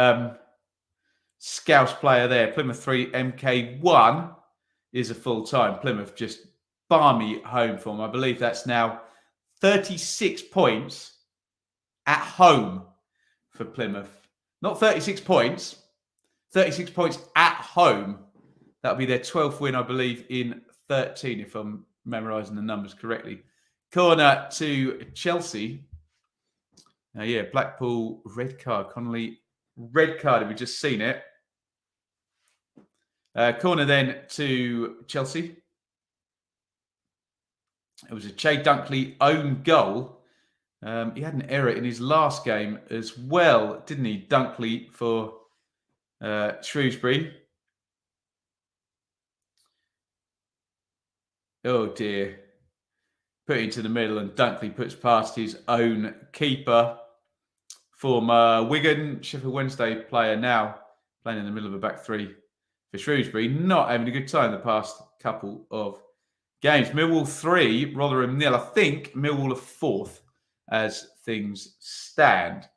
Scouse player there. Plymouth 3, MK1 is a full-time. Plymouth just balmy home form. I believe that's now 36 points at home for Plymouth. Not 36 points. 36 points at home. That'll be their 12th win, I believe, in 13, if I'm memorising the numbers correctly. Corner to Chelsea. Blackpool, red card. Connolly, red card. We've just seen it. Corner then to Chelsea. It was a Che Dunkley own goal. He had an error in his last game as well, didn't he? Dunkley for Shrewsbury. Oh dear. Put it into the middle and Dunkley puts past his own keeper. Former Wigan, Sheffield Wednesday player now playing in the middle of a back three for Shrewsbury. Not having a good time the past couple of games. Millwall 3, Rotherham 0. I think Millwall are 4th as things stand.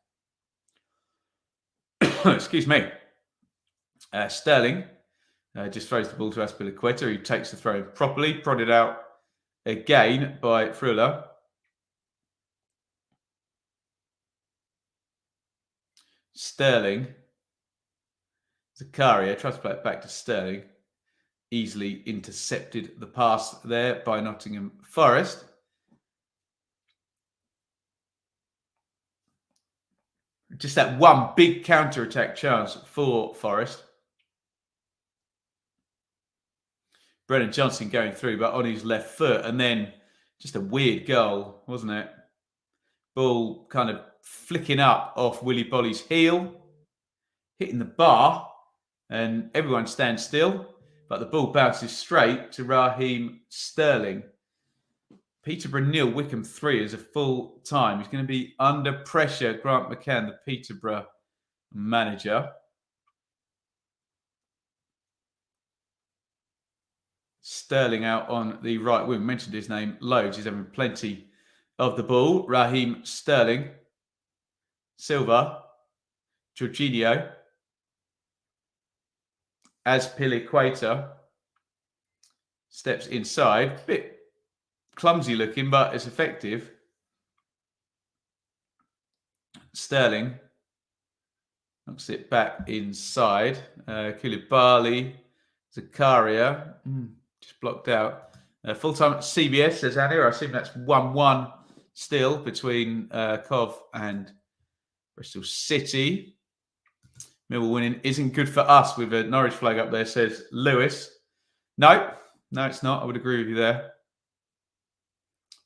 Excuse me. Sterling just throws the ball to Azpilicueta, who takes the throw properly, prodded out again by Frula. Sterling. Zakaria tries to play it back to Sterling. Easily intercepted the pass there by Nottingham Forest. Just that one big counter-attack chance for Forest. Brennan Johnson going through, but on his left foot. And then just a weird goal, wasn't it? Ball kind of flicking up off Willy Bolly's heel, hitting the bar, and everyone stands still. But the ball bounces straight to Raheem Sterling. Peterborough 0, Wickham 3 is a full time. He's going to be under pressure. Grant McCann, the Peterborough manager. Sterling out on the right wing. Mentioned his name loads. He's having plenty of the ball. Raheem Sterling. Silva. Jorginho. Azpilicueta steps inside. Bit clumsy looking, but it's effective. Sterling knocks it back inside. Koulibaly, Zakaria, just blocked out. Full time at CBS, says Annie. I assume that's 1-1 still between Cov and Bristol City. Millwall winning isn't good for us with a Norwich flag up there, says Lewis. No, it's not. I would agree with you there.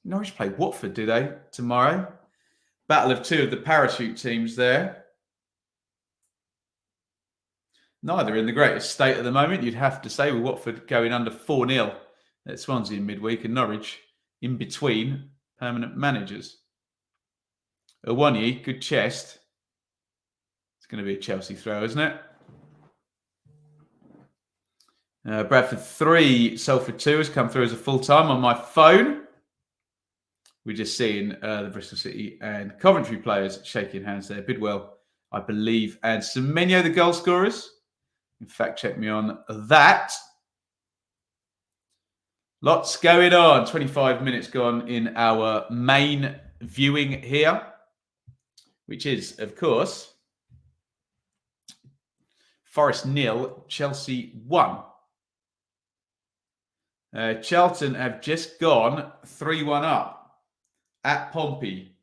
Norwich play Watford, do they, tomorrow? Battle of two of the parachute teams there. Neither in the greatest state at the moment, you'd have to say, with Watford going under 4-0 at Swansea in midweek and Norwich in between permanent managers. Awoniyi, good chest. It's going to be a Chelsea throw, isn't it? Bradford 3, Salford 2 has come through as a full-time on my phone. We're just seeing the Bristol City and Coventry players shaking hands there. Bidwell, I believe, and Semenyo, the goal scorers. In fact, check me on that. Lots going on. 25 minutes gone in our main viewing here, which is, of course, Forest 0, Chelsea 1. Charlton have just gone 3-1 up at Pompey.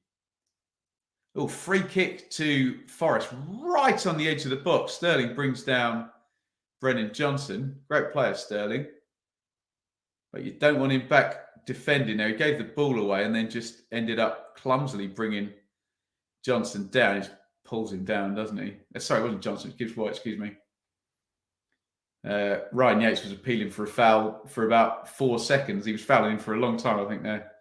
Oh, free kick to Forest right on the edge of the box. Sterling brings down Brennan Johnson. Great player, Sterling. But you don't want him back defending there. He gave the ball away and then just ended up clumsily bringing Johnson down. He pulls him down, doesn't he? Sorry, it wasn't Johnson. It was Gibbs White, excuse me. Ryan Yates was appealing for a foul for about 4 seconds. He was fouling him for a long time, I think, there.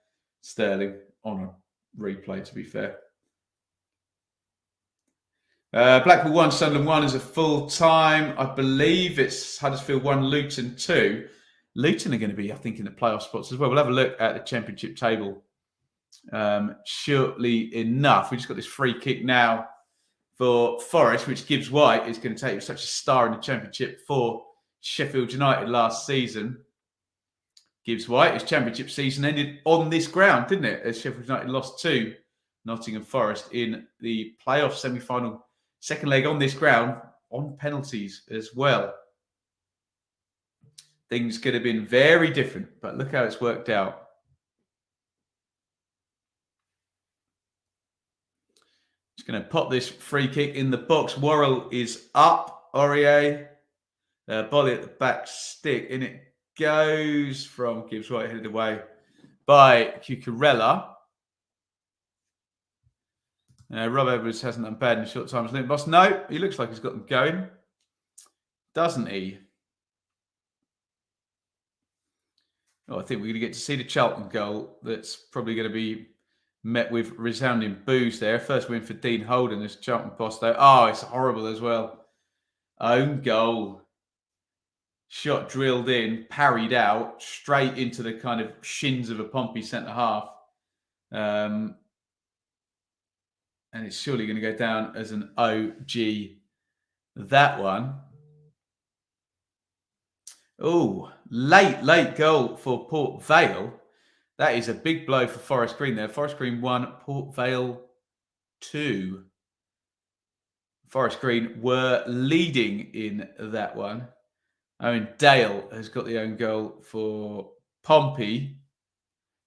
Sterling on a replay, to be fair. Blackpool 1, Sunderland 1 is a full time. I believe it's Huddersfield 1, Luton 2. Luton are going to be, I think, in the playoff spots as well. We'll have a look at the championship table shortly enough. We just got this free kick now for Forest, which Gibbs White is going to take such a star in the championship for Sheffield United last season. Gibbs White, his championship season ended on this ground, didn't it? As Sheffield United lost to Nottingham Forest in the playoff semi-final, second leg on this ground, on penalties as well. Things could have been very different, but look how it's worked out. Just going to pop this free kick in the box. Worrell is up. Aurier. Volley at the back stick. In it goes from Gibbs White, headed away by Cucurella. Rob Edwards hasn't done bad in a short time as Luton boss. No, he looks like he's got them going. Doesn't he? Oh, I think we're going to get to see the Charlton goal. That's probably going to be met with resounding boos there. First win for Dean Holden as Charlton boss, though. Oh, it's horrible as well. Own goal. Shot drilled in, parried out, straight into the kind of shins of a Pompey centre half. And it's surely going to go down as an OG. That one. Oh, late goal for Port Vale. That is a big blow for Forest Green there. Forest Green 1, Port Vale 2. Forest Green were leading in that one. Owen Dale has got the own goal for Pompey.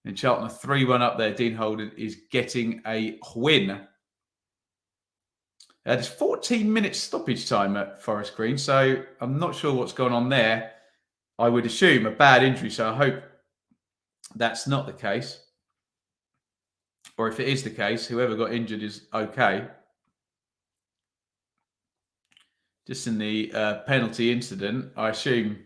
And Charlton are 3-1 up there. Dean Holden is getting a win. There's 14 minutes stoppage time at Forest Green, so I'm not sure what's going on there. I would assume a bad injury, so I hope that's not the case. Or if it is the case, whoever got injured is okay. Just in the penalty incident, I assume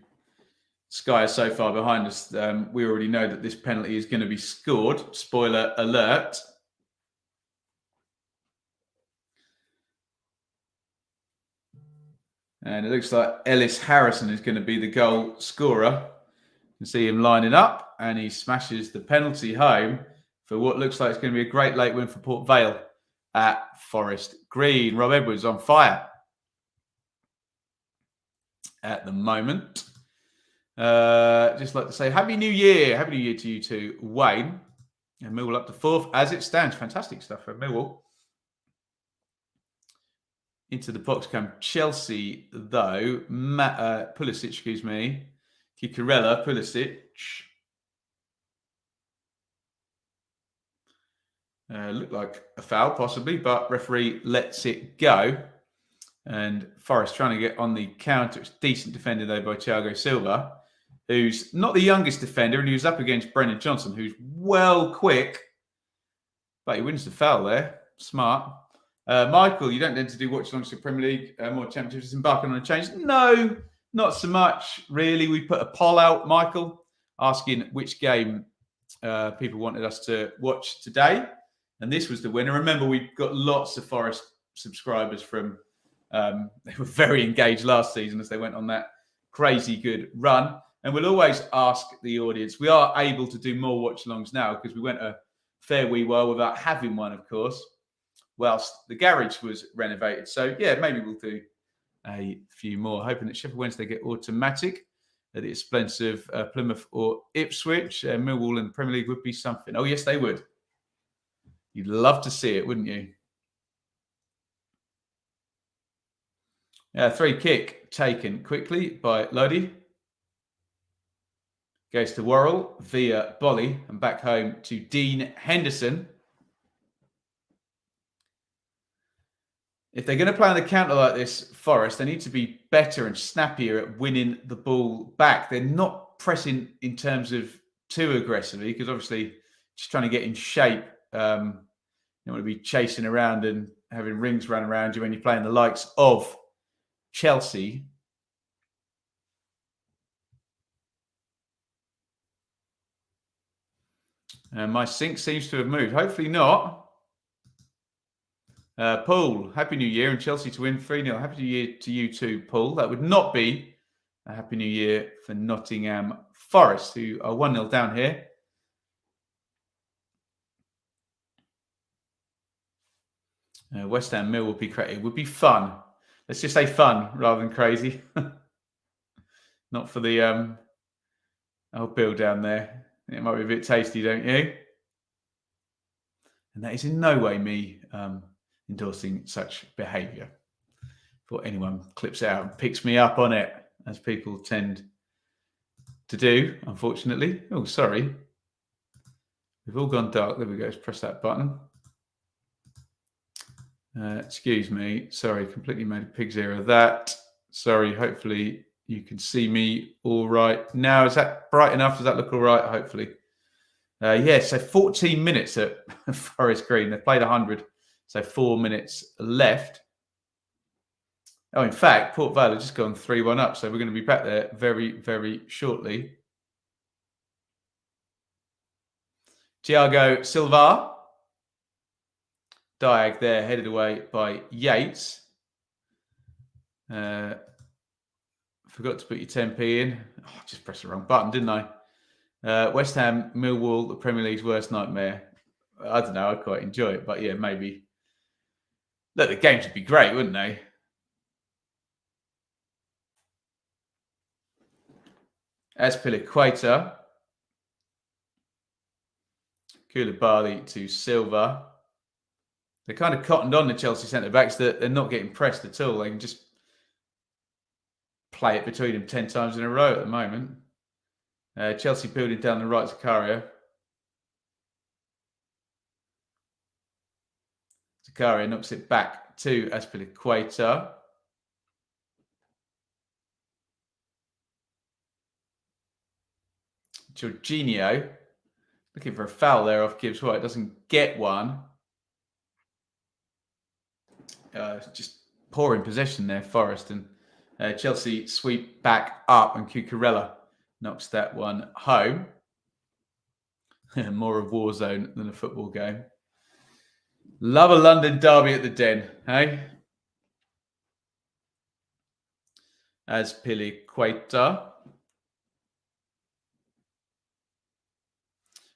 Sky is so far behind us, we already know that this penalty is going to be scored. Spoiler alert. And it looks like Ellis Harrison is going to be the goal scorer. You can see him lining up, and he smashes the penalty home for what looks like it's going to be a great late win for Port Vale at Forest Green. Rob Edwards on fire at the moment. Just like to say Happy New Year. Happy New Year to you too, Wayne. And Millwall up to 4th as it stands. Fantastic stuff for Millwall. Into the box come Chelsea, though. Pulisic, excuse me. Cucurella, Pulisic. Looked like a foul, possibly, but referee lets it go. And Forest trying to get on the counter. It's decent defended, though, by Thiago Silva, who's not the youngest defender, and he was up against Brennan Johnson, who's well quick. But he wins the foul there. Smart. Michael, you don't tend to do watch-alongs to Premier League, more championships, embarking on a change? No, not so much, really. We put a poll out, Michael, asking which game people wanted us to watch today. And this was the winner. Remember, we got lots of Forest subscribers from, they were very engaged last season as they went on that crazy good run. And we'll always ask the audience. We are able to do more watch-alongs now because we went a fair wee while without having one, of course, whilst the garage was renovated. So, yeah, maybe we'll do a few more, hoping that Sheffield Wednesday get automatic at the expense of Plymouth or Ipswich. Millwall in the Premier League would be something. Oh, yes, they would. You'd love to see it, wouldn't you? Free kick taken quickly by Lodi. Goes to Worrell via Bolly and back home to Dean Henderson. If they're going to play on the counter like this, Forest, they need to be better and snappier at winning the ball back. They're not pressing in terms of too aggressively because obviously just trying to get in shape. You don't want to be chasing around and having rings run around you when you're playing the likes of Chelsea. And my sync seems to have moved. Hopefully not. Paul, Happy New Year and Chelsea to win 3-0. Happy New Year to you too, Paul. That would not be a Happy New Year for Nottingham Forest, who are 1-0 down here. West Ham Mill would be crazy. It would be fun. Let's just say fun rather than crazy. Not for the old Bill down there. It might be a bit tasty, don't you? And that is in no way me endorsing such behaviour. Before anyone clips it out and picks me up on it, as people tend to do, unfortunately. Oh, sorry. We've all gone dark. There we go. Let's press that button. Excuse me. Sorry, completely made a pig's ear of that. Sorry, hopefully you can see me all right. Now, is that bright enough? Does that look all right? Hopefully. Yeah, so 14 minutes at Forest Green. They've played 100, so 4 minutes left. Oh, in fact, Port Vale have just gone 3-1 up, so we're going to be back there very, very shortly. Thiago Silva. Diag there, headed away by Yates. Forgot to put your 10p in. Oh, I just pressed the wrong button, didn't I? West Ham, Millwall, the Premier League's worst nightmare. I don't know, I quite enjoy it, but yeah, maybe. Look, the games would be great, wouldn't they? Azpilicueta. Koulibaly to Silva. They're kind of cottoned on the Chelsea centre-backs that they're not getting pressed at all. They can just play it between them 10 times in a row at the moment. Chelsea building down the right, Zakaria. Zakaria knocks it back to Azpilicueta. Jorginho looking for a foul there off Gibbs White. Doesn't get one. Just poor in possession there, Forest. And Chelsea sweep back up and Cucurella knocks that one home. More of Warzone than a football game. Love a London derby at the Den, hey? Azpilicueta.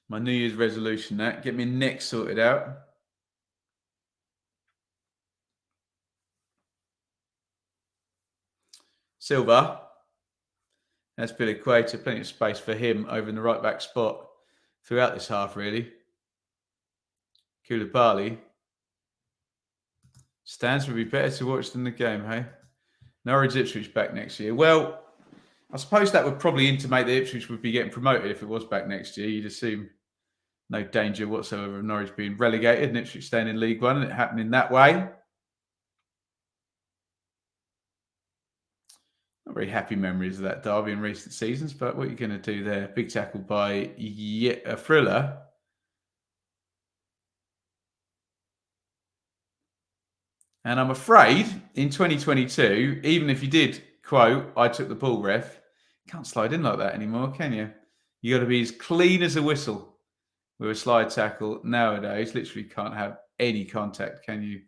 My New Year's resolution, that. Get my neck sorted out. Silva. Azpilicueta. Plenty of space for him over in the right back spot throughout this half, really. Koulibaly. Stands would be better to watch than the game, hey? Norwich Ipswich back next year. Well, I suppose that would probably intimate that Ipswich would be getting promoted if it was back next year. You'd assume no danger whatsoever of Norwich being relegated and Ipswich staying in League One and it happening that way. Not very happy memories of that derby in recent seasons, but what are you going to do there? Big tackle by Thriller. And I'm afraid in 2022, even if you did quote, I took the ball, ref, you can't slide in like that anymore, can you? You got to be as clean as a whistle with a slide tackle nowadays. Literally can't have any contact, can you?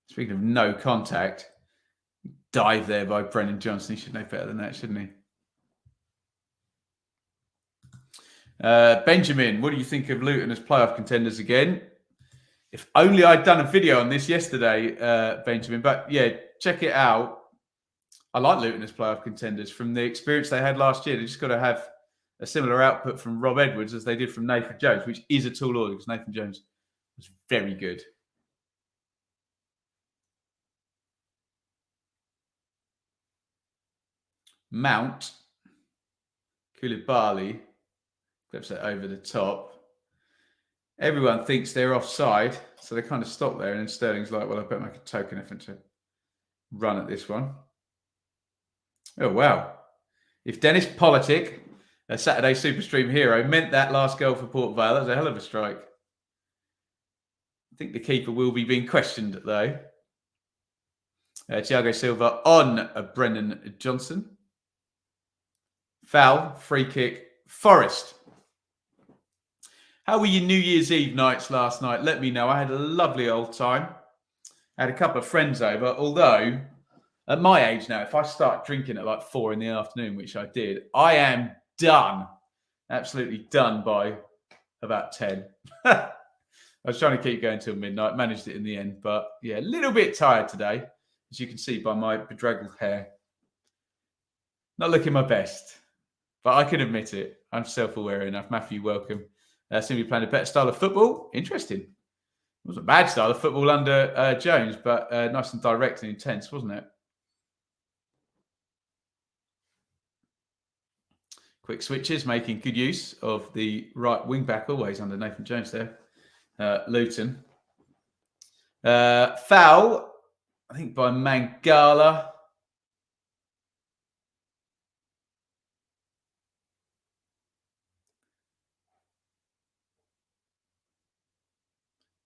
Speaking of no contact, dive there by Brennan Johnson. He should know better than that, shouldn't he? Benjamin, what do you think of Luton as playoff contenders again? If only I'd done a video on this yesterday, Benjamin. But yeah, check it out. I like Luton as playoff contenders from the experience they had last year. They just got to have a similar output from Rob Edwards as they did from Nathan Jones, which is a tall order because Nathan Jones was very good. Mount. Koulibaly clips it over the top. Everyone thinks they're offside, so they kind of stop there, and then Sterling's like, well, I better make a token effort to run at this one. Oh, wow. If Dennis Politic, a Saturday Superstream hero, meant that last goal for Port Vale, that was a hell of a strike. I think the keeper will be being questioned, though. Thiago Silva on Brennan Johnson. Foul, free kick, Forest. How were your New Year's Eve nights last night? Let me know. I had a lovely old time. I had a couple of friends over, although at my age now, if I start drinking at like 4 p.m, which I did, I am done. Absolutely done by about 10. I was trying to keep going till midnight, managed it in the end, but yeah, a little bit tired today, as you can see by my bedraggled hair. Not looking my best, but I can admit it. I'm self-aware enough. Matthew, welcome. Seem to be playing a better style of football. Interesting. It wasn't a bad style of football under Jones, but nice and direct and intense, wasn't it? Quick switches, making good use of the right wing back, always under Nathan Jones there. Luton. Foul, I think, by Mangala.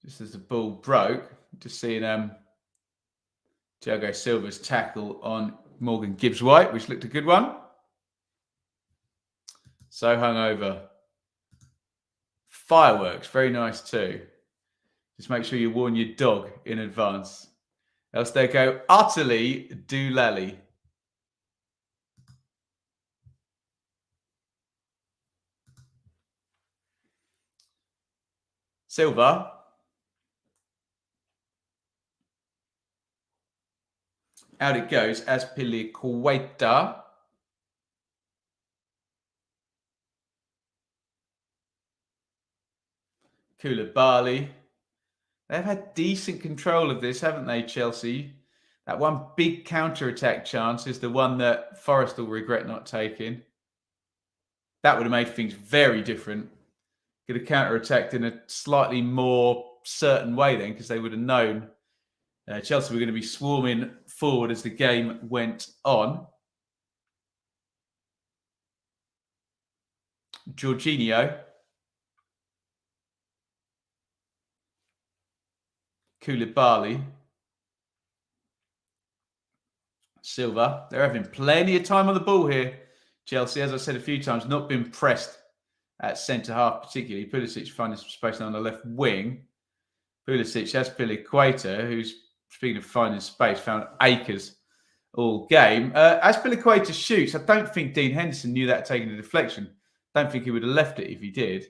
Just as the ball broke, just seeing Thiago Silva's tackle on Morgan Gibbs-White, which looked a good one. So hungover. Fireworks, very nice too. Just make sure you warn your dog in advance. Else they go utterly doolally. Silva. Out it goes as Piliqueta. Koulibaly. They've had decent control of this, haven't they, Chelsea? That one big counter-attack chance is the one that Forest will regret not taking. That would have made things very different. Could have counter-attacked in a slightly more certain way then, because they would have known Chelsea were going to be swarming forward as the game went on. Jorginho. Koulibaly. Silva. They're having plenty of time on the ball here. Chelsea, as I said a few times, not been pressed at centre-half particularly. Pulisic finding some space on the left wing. Pulisic has Piliqueta, who's, speaking of finding space, found acres all game. As Piliqueta shoots, I don't think Dean Henderson knew that taking a deflection. Don't think he would have left it if he did.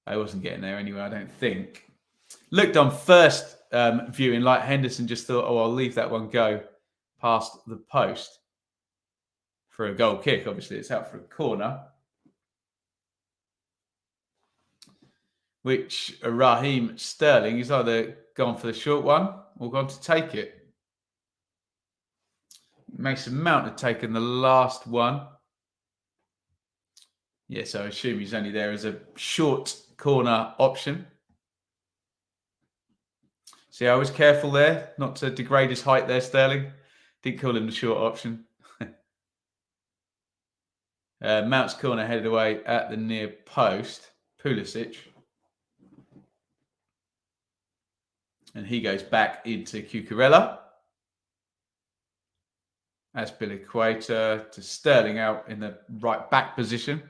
I wasn't getting there anyway, I don't think. Looked on first viewing like Henderson just thought, oh, I'll leave that one go past the post for a goal kick. Obviously, it's out for a corner, which Raheem Sterling is either gone for the short one or gone to take it. Mason Mount had taken the last one. Yes, I assume he's only there as a short corner option. See, I was careful there not to degrade his height there, Sterling. Didn't call him the short option. Mount's corner headed away at the near post. Pulisic. And he goes back into Cucurella. As Piliqueta to Sterling out in the right back position.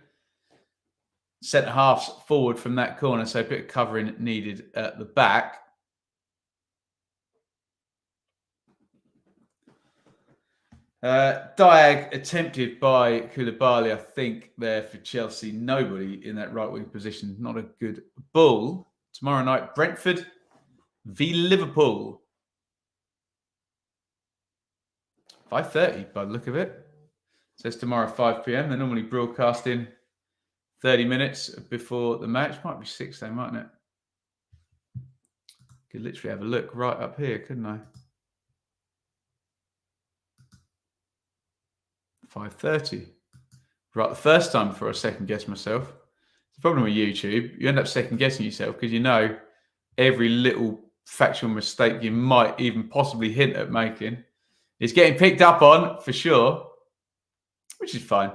Centre halves forward from that corner, so a bit of covering needed at the back. Diag attempted by Koulibaly, I think, there for Chelsea. Nobody in that right wing position. Not a good ball. Tomorrow night, Brentford v Liverpool. 5:30 by the look of it. It says tomorrow 5 p.m. They're normally broadcasting 30 minutes before the match. Might be 6 though, mightn't it? Could literally have a look right up here, couldn't I? 5:30. right the first time before I second guess myself. The problem with YouTube, you end up second guessing yourself because you know every little factual mistake you might even possibly hint at making is getting picked up on for sure, which is fine.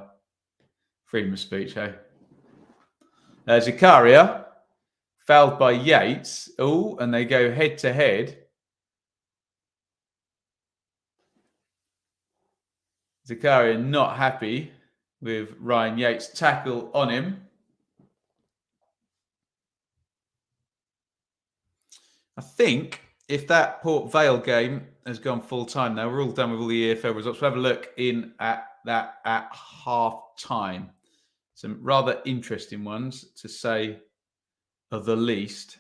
Freedom of speech, hey. Zakaria fouled by Yates. Oh, and they go head to head. Zakaria not happy with Ryan Yates' tackle on him. I think if that Port Vale game has gone full time now, we're all done with all the EFL results. We'll have a look in at that at half time. Some rather interesting ones, to say of the least.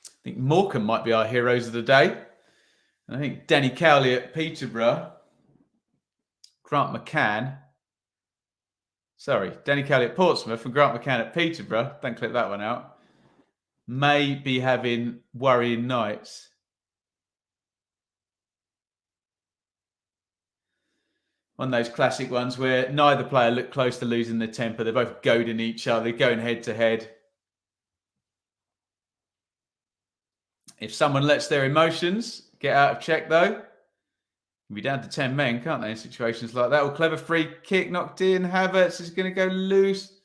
I think Morecambe might be our heroes of the day. And I think Danny Cowley at Peterborough, Danny Cowley at Portsmouth and Grant McCann at Peterborough, don't clip that one out, may be having worrying nights. One of those classic ones where neither player looked close to losing their temper. They're both goading each other, going head to head. If someone lets their emotions get out of check, though, can be down to 10 men, can't they, in situations like that? Or clever free kick knocked in. Havertz is going to go loose.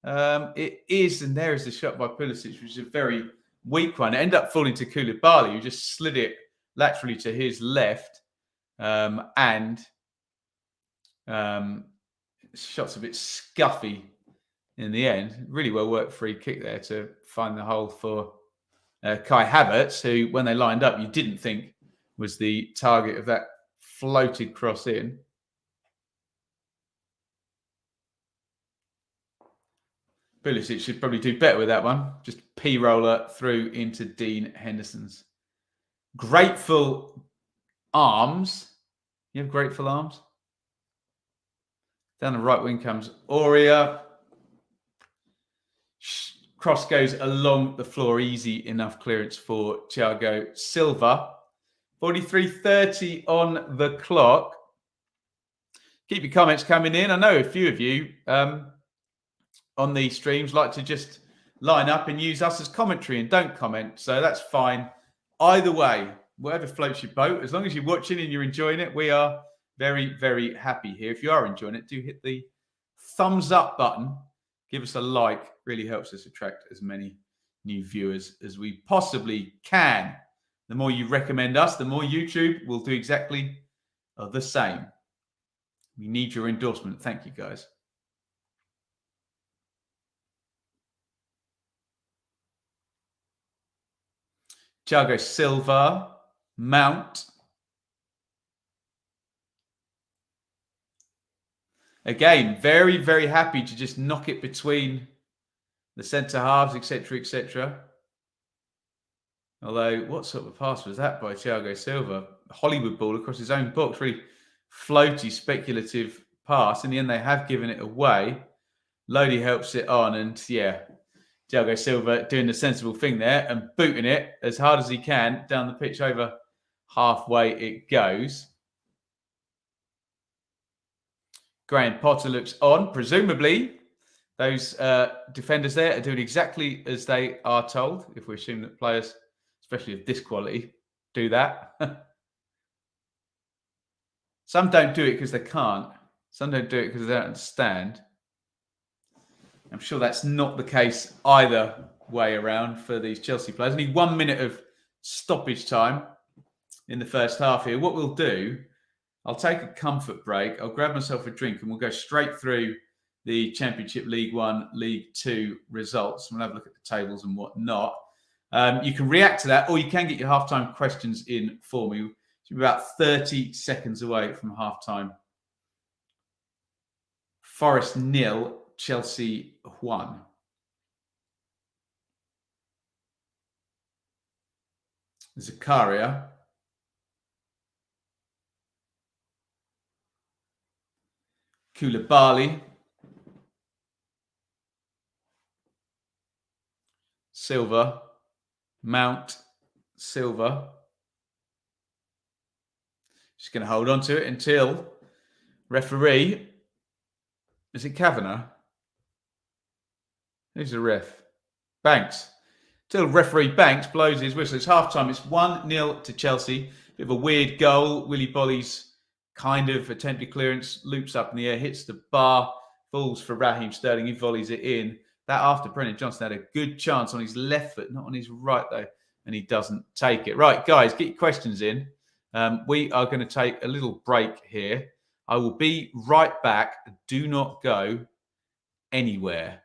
It is, and there is the shot by Pulisic, which is a very weak one. It ended up falling to Koulibaly, who just slid it laterally to his left. Shot's a bit scuffy in the end. Really well worked free kick there to find the hole for Kai Havertz, who, when they lined up, you didn't think was the target of that floated cross in. Pulisic should probably do better with that one. Just P-roller through into Dean Henderson's. Grateful arms. You have grateful arms? Down the right wing comes Aurea. Cross goes along the floor. Easy enough clearance for Thiago Silva. 43:30 on the clock. Keep your comments coming in. I know a few of you on these streams like to just line up and use us as commentary and don't comment. So that's fine. Either way, whatever floats your boat, as long as you're watching and you're enjoying it, we are very, very happy here. If you are enjoying it, do hit the thumbs up button. Give us a like. Really helps us attract as many new viewers as we possibly can. The more you recommend us, the more YouTube will do exactly the same. We need your endorsement. Thank you, guys. Thiago Silva, Mount. Again, very, very happy to just knock it between the centre halves, etc., etc. Although, what sort of pass was that by Thiago Silva? Hollywood ball across his own box. Really floaty, speculative pass. In the end, they have given it away. Lodi helps it on. And yeah, Thiago Silva doing the sensible thing there and booting it as hard as he can down the pitch. Over halfway it goes. Graham Potter looks on. Presumably, those defenders there are doing exactly as they are told, if we assume that players, especially of this quality, do that. Some don't do it because they can't. Some don't do it because they don't understand. I'm sure that's not the case either way around for these Chelsea players. Only 1 minute of stoppage time in the first half here. What we'll do, I'll take a comfort break. I'll grab myself a drink and we'll go straight through the Championship League 1, League 2 results. We'll have a look at the tables and whatnot. You can react to that, or you can get your halftime questions in for me. It's about 30 seconds away from halftime. Forest 0, Chelsea 1. Zakaria. Koulibaly. Silva. Mount. Silva. Just going to hold on to it until Referee, is it Kavanagh? Who's the ref? Banks. Till referee Banks blows his whistle. It's half-time. It's 1-0 to Chelsea. Bit of a weird goal. Willy Bolly's kind of attempted clearance, loops up in the air, hits the bar, falls for Raheem Sterling. He volleys it in. That after Brennan Johnson had a good chance on his left foot, not on his right, though, and he doesn't take it. Right, guys, get your questions in. We are going to take a little break here. I will be right back. Do not go anywhere.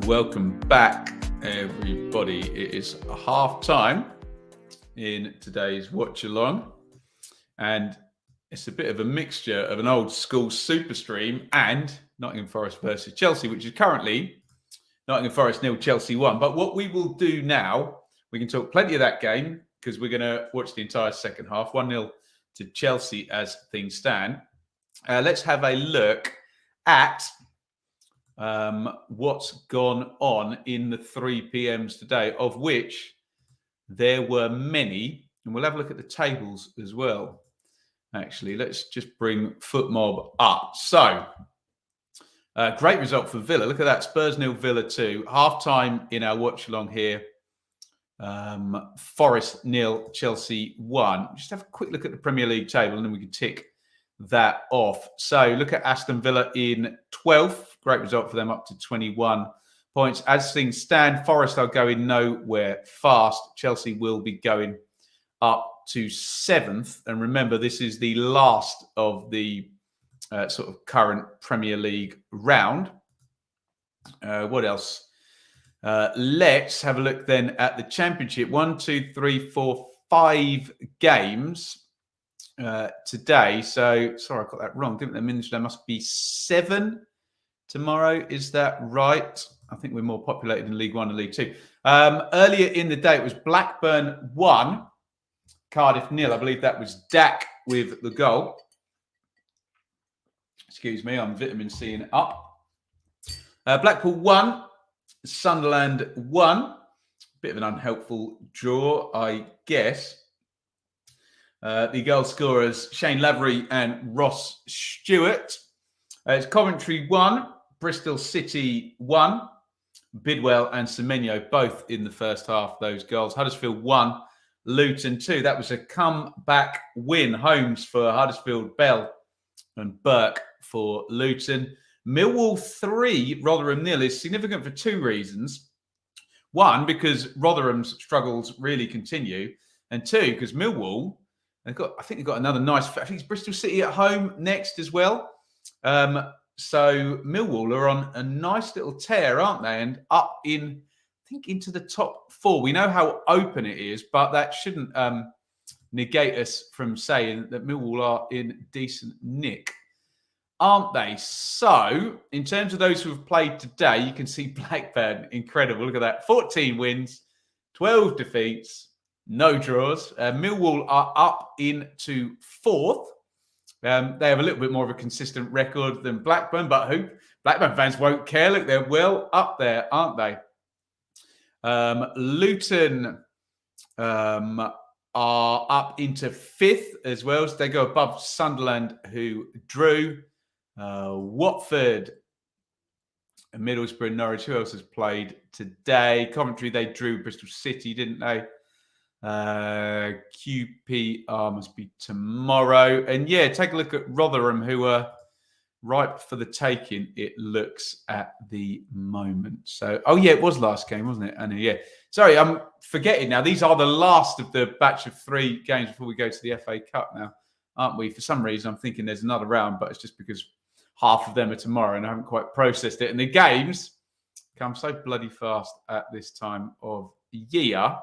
Welcome back, everybody. It is half time in today's watch along, and it's a bit of a mixture of an old school super stream and Nottingham Forest versus Chelsea, which is currently Nottingham Forest 0, Chelsea 1. But what we will do now, we can talk plenty of that game because we're going to watch the entire second half, 1-0 to Chelsea as things stand. Let's have a look at what's gone on in the 3 PMs today, of which there were many, and we'll have a look at the tables as well. Actually, let's just bring FootMob up. So, great result for Villa. Look at that, Spurs 0, Villa 2. Half-time in our watch-along here. Forest 0, Chelsea 1. Just have a quick look at the Premier League table, and then we can tick that off. So look at Aston Villa in 12th. Great result for them, up to 21 points. As things stand, Forest are going nowhere fast. Chelsea will be going up to 7th. And remember, this is the last of the sort of current Premier League round. What else? Let's have a look then at the Championship. 1, 2, 3, 4, 5 games today. So, sorry, I got that wrong. Didn't I? There must be 7 tomorrow. Is that right? I think we're more populated in League 1 and League 2. Earlier in the day, it was Blackburn 1, Cardiff 0. I believe that was Dak with the goal. Excuse me, I'm vitamin C-ing up. Blackpool 1, Sunderland 1. Bit of an unhelpful draw, I guess. The goal scorers, Shane Lavery and Ross Stewart. It's Coventry 1, Bristol City 1. Bidwell and Semenyo both in the first half, those goals. Huddersfield 1, Luton 2. That was a comeback win. Holmes for Huddersfield, Bell and Burke for Luton. Millwall 3, Rotherham 0 is significant for two reasons. One, because Rotherham's struggles really continue. And two, because Millwall, I think they've got another nice, I think it's Bristol City at home next as well. So Millwall are on a nice little tear, aren't they? And up in, I think, into the top 4. We know how open it is, but that shouldn't negate us from saying that Millwall are in decent nick, aren't they? So, in terms of those who have played today, you can see Blackburn, incredible. Look at that. 14 wins, 12 defeats, no draws. Millwall are up into 4th. They have a little bit more of a consistent record than Blackburn, but who? Blackburn fans won't care. Look, they're well up there, aren't they? Luton are up into 5th as well. So they go above Sunderland, who drew. Watford, Middlesbrough, Norwich. Who else has played today? Coventry, they drew Bristol City, didn't they? QPR must be tomorrow. And yeah, take a look at Rotherham, who are ripe for the taking, it looks, at the moment. So, oh yeah, it was last game, wasn't it? And yeah, sorry, I'm forgetting now. These are the last of the batch of 3 games before we go to the FA Cup now, aren't we? For some reason, I'm thinking there's another round, but it's just because half of them are tomorrow and I haven't quite processed it. And the games come so bloody fast at this time of year.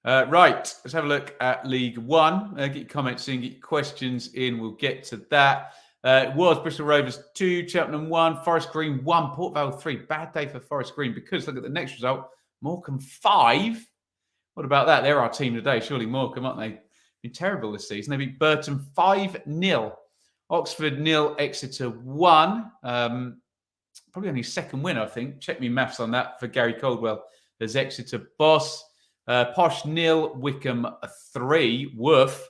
Right, let's have a look at League One. Get your comments in, get your questions in. We'll get to that. It was Bristol Rovers 2, Cheltenham 1, Forest Green 1, Port Vale 3. Bad day for Forest Green because look at the next result. Morecambe 5. What about that? They're our team today. Surely Morecambe, aren't they? Been terrible this season. They beat Burton 5-0. Oxford 0, Exeter 1. Probably only second win, I think. Check me maths on that for Gary Caldwell as Exeter boss. Posh 0, Wickham 3. Woof.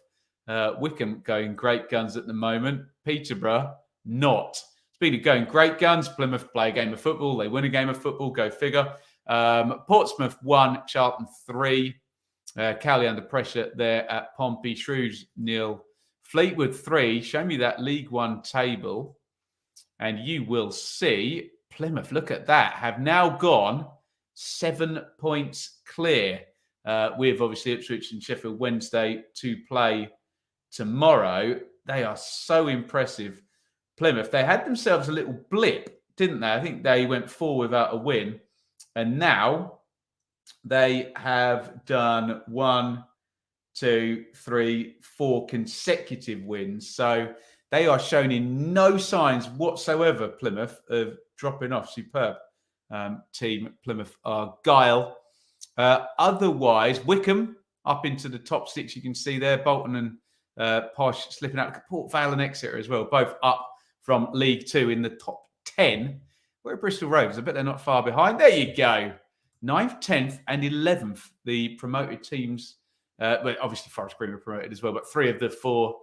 Wickham going great guns at the moment. Peterborough not. Speaking of going great guns, Plymouth play a game of football. They win a game of football. Go figure. Portsmouth 1, Charlton 3. Cowley under pressure there at Pompey. Shrews 0. Fleetwood 3. Show me that League One table and you will see Plymouth, look at that, have now gone 7 points clear. With obviously Ipswich and Sheffield Wednesday to play tomorrow. They are so impressive. Plymouth, they had themselves a little blip, didn't they? I think they went 4 without a win. And now they have done 1, 2, 3, 4 consecutive wins. So they are showing no signs whatsoever, Plymouth, of dropping off. Superb team, Plymouth Argyle. Otherwise, Wickham up into the top 6. You can see there, Bolton and Posh slipping out. Look at Port Vale and Exeter as well, both up from League 2 in the top 10. Where are Bristol Rovers? I bet they're not far behind. There you go. 9th, 10th and 11th, the promoted teams. Well, obviously Forest Green were promoted as well, but 3 of the 4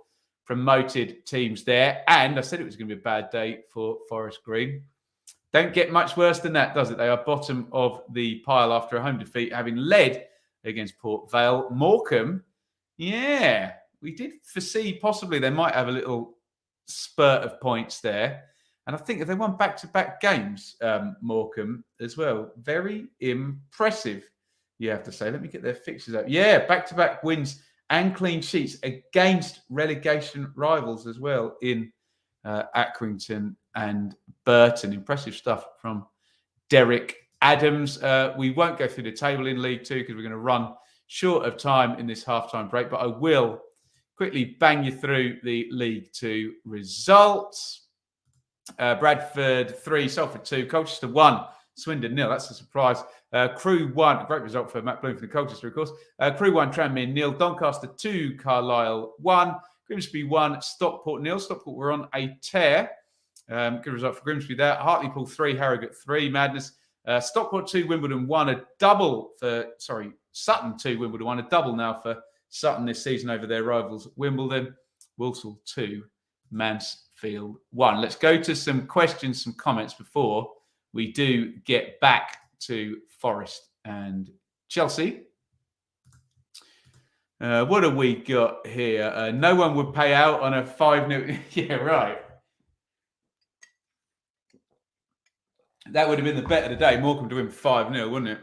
promoted teams there. And I said it was going to be a bad day for Forest Green. Don't get much worse than that, does it? They are bottom of the pile after a home defeat, having led against Port Vale. Morecambe, yeah, we did foresee possibly they might have a little spurt of points there. And I think if they won back-to-back games, Morecambe as well, very impressive, you have to say. Let me get their fixtures up. Yeah, back-to-back wins and clean sheets against relegation rivals as well in Accrington and Burton. Impressive stuff from Derek Adams. We won't go through the table in League 2 because we're going to run short of time in this halftime break, but I will quickly bang you through the League 2 results. Bradford 3, Salford 2, Colchester 1, Swindon 0. That's a surprise. Crewe 1, a great result for Matt Bloom from Colchester, of course. Crewe 1, Tranmere 0, Doncaster 2, Carlisle 1, Grimsby 1, Stockport 0. Stockport were on a tear. Good result for Grimsby there. Hartlepool 3, Harrogate 3. Madness. Stockport 2, Wimbledon 1. A double for, Sutton 2, Wimbledon 1. A double now for Sutton this season over their rivals Wimbledon. Walsall 2, Mansfield 1. Let's go to some questions, some comments before we do get back to Forest and Chelsea. What have we got here? No one would pay out on a 5-0. Yeah, right. That would have been the bet of the day. Morecambe to win 5-0, wouldn't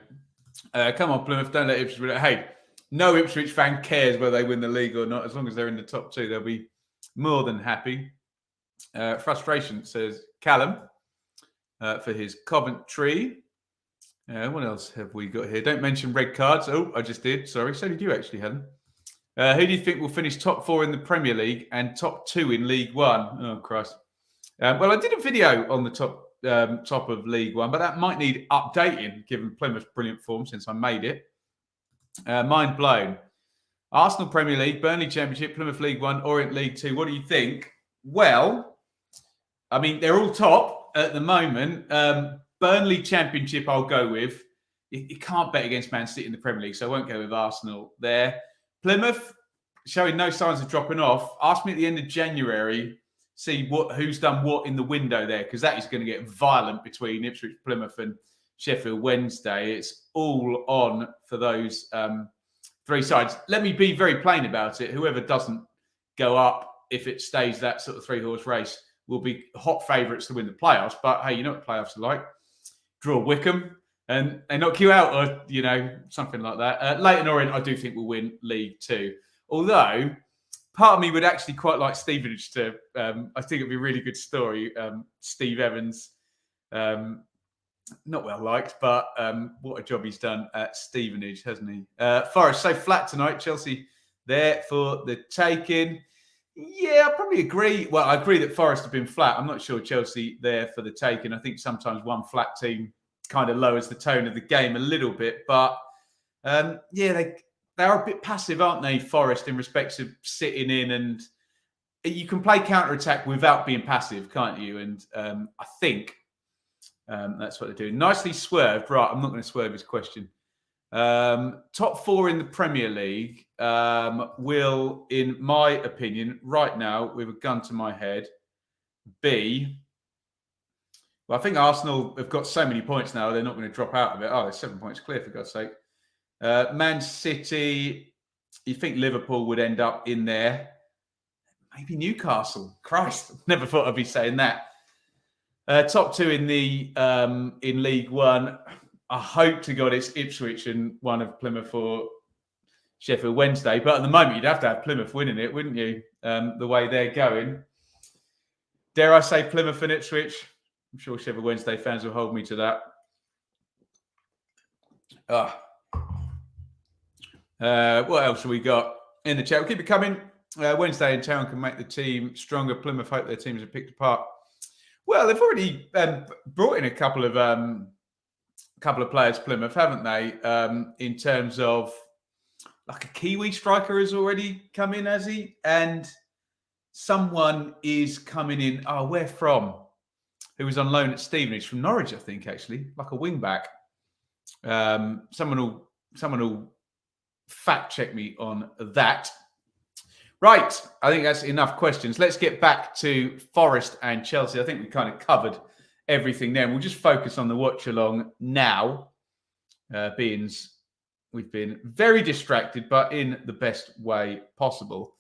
it? Come on, Plymouth. Don't let Ipswich win it. Hey, no Ipswich fan cares whether they win the league or not. As long as they're in the top 2, they'll be more than happy. Frustration, says Callum, for his Coventry. What else have we got here? Don't mention red cards. Oh, I just did. Sorry. So did you actually, Helen. Who do you think will finish top 4 in the Premier League and top 2 in League One? Oh, Christ. Well, I did a video on the top of League One, but that might need updating given Plymouth's brilliant form since I made it. Mind blown. Arsenal Premier League, Burnley Championship, Plymouth League One, Orient League 2. What do you think? Well, I mean, they're all top at the moment. Burnley Championship, I'll go with. You can't bet against Man City in the Premier League, so I won't go with Arsenal there. Plymouth, showing no signs of dropping off. Ask me at the end of January, see who's done what in the window there, because that is going to get violent between Ipswich, Plymouth and Sheffield Wednesday. It's all on for those 3 sides. Let me be very plain about it. Whoever doesn't go up, if it stays that sort of 3-horse race, will be hot favourites to win the playoffs. But hey, you know what playoffs are like. Draw Wickham and they knock you out, or, something like that. Leighton Orient, I do think will win League 2. Although, part of me would actually quite like Stevenage to, I think it'd be a really good story. Steve Evans, not well liked, but what a job he's done at Stevenage, hasn't he? Forest, so flat tonight. Chelsea there for the taking. Yeah, I probably agree. Well, I agree that Forest have been flat. I'm not sure Chelsea there for the taking. I think sometimes one flat team kind of lowers the tone of the game a little bit. But, they are a bit passive, aren't they, Forest, in respects of sitting in. And you can play counter-attack without being passive, can't you? And I think that's what they're doing. Nicely swerved. Right, I'm not going to swerve his question. Top 4 in the Premier League will, in my opinion, right now, with a gun to my head, be... Well, I think Arsenal have got so many points now, they're not going to drop out of it. Oh, they're 7 points clear, for God's sake. Man City, you think Liverpool would end up in there? Maybe Newcastle. Christ, never thought I'd be saying that. Top 2 in the in League One. I hope to God it's Ipswich and one of Plymouth or Sheffield Wednesday. But at the moment, you'd have to have Plymouth winning it, wouldn't you? The way they're going. Dare I say Plymouth and Ipswich? I'm sure Sheffield Wednesday fans will hold me to that. What else have we got in the chat? We'll keep it coming. Wednesday in town can make the team stronger. Plymouth hope their teams are picked apart. Well, they've already brought in a couple of players, Plymouth, haven't they? In terms of, like, a Kiwi striker has already come in, has he? And someone is coming in. Oh, where from? Who was on loan at Stevenage from Norwich, I think, actually, like a wing back. Someone will fact check me on that. Right, I think that's enough questions. Let's get back to Forest and Chelsea. I think we kind of covered everything there. We'll just focus on the watch along now, being we've been very distracted, but in the best way possible.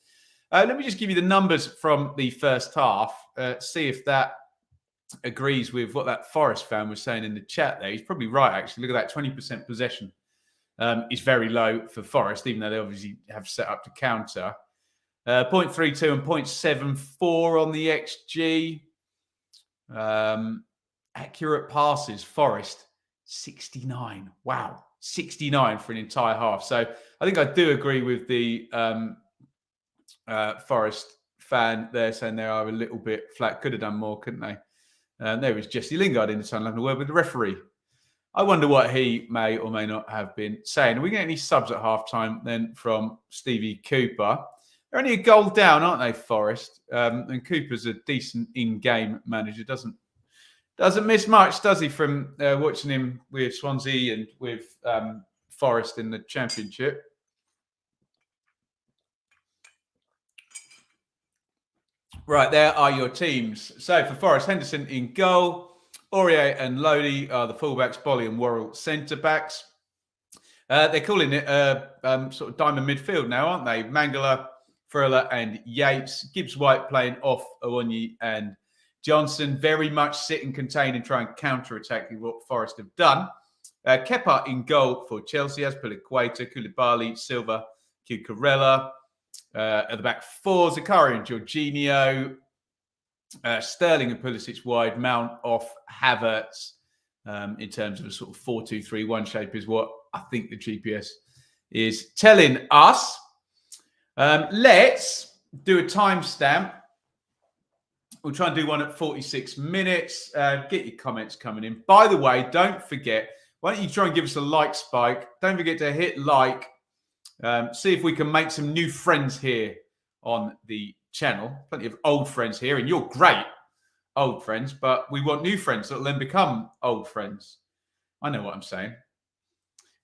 Let me just give you the numbers from the first half, see if that agrees with what that Forest fan was saying in the chat there. He's probably right, actually. Look at that, 20% possession is very low for Forest, even though they obviously have set up to counter. 0.32 and 0.74 on the XG. Accurate passes, Forest, 69. Wow, 69 for an entire half. So I think I do agree with the Forest fan there, saying they are a little bit flat. Could have done more, couldn't they? There was Jesse Lingard in the sun having a word with the referee. I wonder what he may or may not have been saying. Are we getting any subs at halftime then from Stevie Cooper? They're only a goal down, aren't they, Forest? And Cooper's a decent in-game manager. Doesn't miss much, does he, from watching him with Swansea and with Forest in the Championship. Right, there are your teams. So for Forest, Henderson in goal. Aurier and Lodi are the fullbacks. Bolly and Worrell centre-backs. They're calling it sort of diamond midfield now, aren't they? Mangala, Freuler and Yates. Gibbs-White playing off Awoniyi and Johnson. Very much sit and contain and try and counter-attack what Forest have done. Kepa in goal for Chelsea, as per Equator. Koulibaly, Silva, Cucurella. At the back four, Zakaria and Jorginho. Sterling and Pulisic wide. Mount off Havertz. In terms of a sort of 4-2-3-1 shape is what I think the GPS is telling us. Let's do a timestamp. We'll try and do one at 46 minutes. Get your comments coming in. By the way, don't forget, why don't you try and give us a like spike? Don't forget to hit like. See if we can make some new friends here on the channel. Plenty of old friends here, and you're great old friends, but we want new friends that will then become old friends. I know what I'm saying.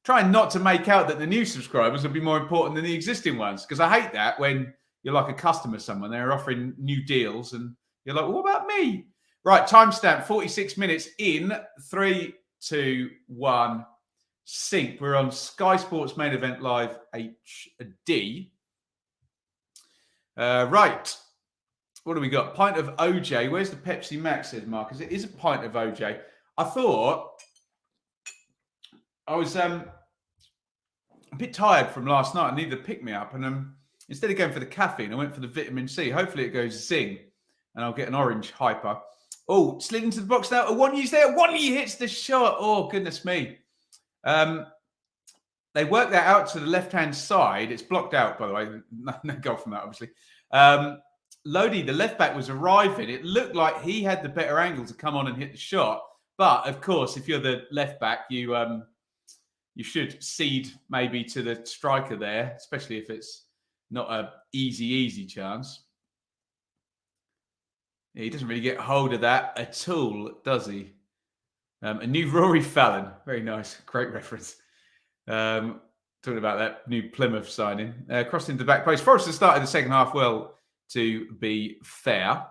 Trying not to make out that the new subscribers will be more important than the existing ones, because I hate that when you're like a customer someone, they're offering new deals and you're like, well, what about me? Right, timestamp 46 minutes in 3, 2, 1, sync. We're on Sky Sports Main Event Live HD. Right. What do we got? Pint of OJ. Where's the Pepsi Max, says Marcus? It is a pint of OJ. I thought I was a bit tired from last night. I needed to pick me up. And instead of going for the caffeine, I went for the vitamin C. Hopefully it goes zing and I'll get an orange hyper. Oh, slid into the box now. Awoniyi's there. Awoniyi hits the shot. Oh, goodness me. They worked that out to the left-hand side. It's blocked out, by the way. No goal from that, obviously. Lodi, the left-back, was arriving. It looked like he had the better angle to come on and hit the shot. But, of course, if you're the left-back, you should cede maybe to the striker there, especially if it's not an easy chance. He doesn't really get hold of that at all, does he? A new Rory Fallon. Very nice. Great reference. Talking about that new Plymouth signing. Crossed into the back post. Forrester started the second half well, to be fair.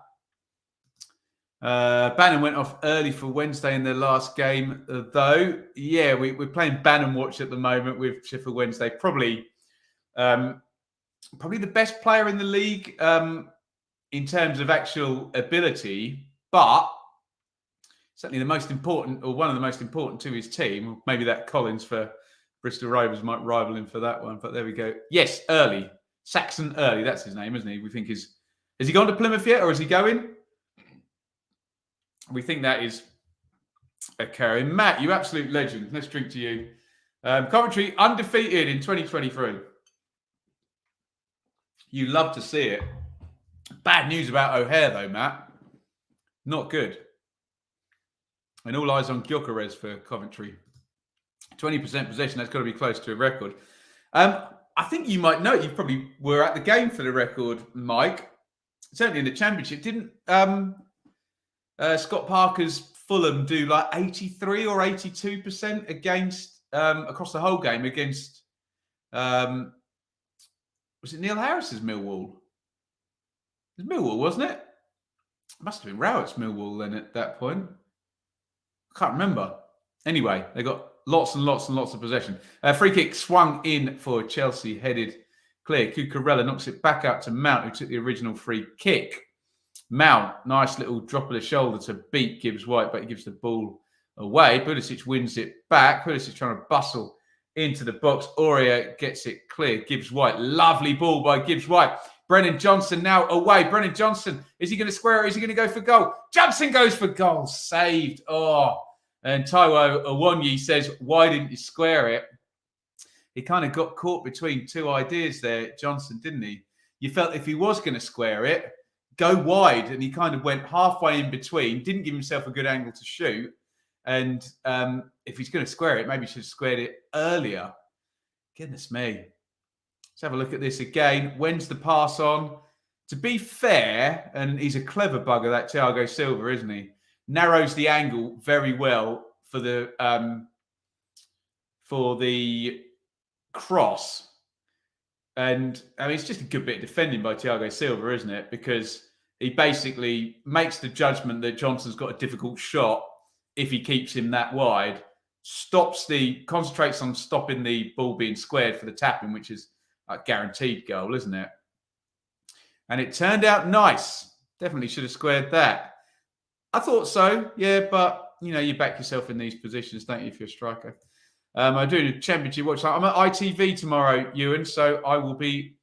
Bannon went off early for Wednesday in their last game, though. Yeah, we're playing Bannon watch at the moment with Sheffield Wednesday. Probably the best player in the league in terms of actual ability, but certainly the most important, or one of the most important to his team. Maybe that Collins for Bristol Rovers might rival him for that one, but there we go. Yes, Early. Saxon Early, that's his name, isn't he? We think has he gone to Plymouth yet, or is he going? We think that is occurring. Matt, you absolute legend. Let's drink to you. Coventry undefeated in 2023. You love to see it. Bad news about O'Hare, though, Matt. Not good. And all eyes on Gyökeres for Coventry. 20% possession, that's got to be close to a record. I think you might know, you probably were at the game for the record, Mike. Certainly in the Championship. Didn't Scott Parker's Fulham do like 83 or 82% against, across the whole game against, was it Neil Harris's Millwall? It was Millwall, wasn't it? It must have been Rowett's Millwall then at that point. I can't remember. Anyway, they got lots and lots and lots of possession. Free kick swung in for Chelsea, headed clear. Cucurella knocks it back out to Mount, who took the original free kick. Mount, nice little drop of the shoulder to beat Gibbs-White, but he gives the ball away. Pulisic wins it back. Pulisic trying to bustle into the box. Aurier gets it clear. Gibbs-White, lovely ball by Gibbs-White. Brennan Johnson now away. Brennan Johnson, is he going to square it? Is he going to go for goal? Johnson goes for goal. Saved. Oh. And Taiwo Awoniyi says, why didn't you square it? He kind of got caught between two ideas there, Johnson, didn't he? You felt if he was going to square it, go wide. And he kind of went halfway in between, didn't give himself a good angle to shoot. And if he's going to square it, maybe he should have squared it earlier. Goodness me. Let's have a look at this again. When's the pass on? To be fair, and he's a clever bugger, that Thiago Silva, isn't he? Narrows the angle very well for the cross. And I mean, it's just a good bit of defending by Thiago Silva, isn't it? Because he basically makes the judgment that Johnson's got a difficult shot if he keeps him that wide, concentrates on stopping the ball being squared for the tapping, which is a guaranteed goal, isn't it? And it turned out nice. Definitely should have squared that. I thought so, yeah, but you back yourself in these positions, don't you, if you're a striker? I do the championship watch. I'm at ITV tomorrow, Ewan, so I will be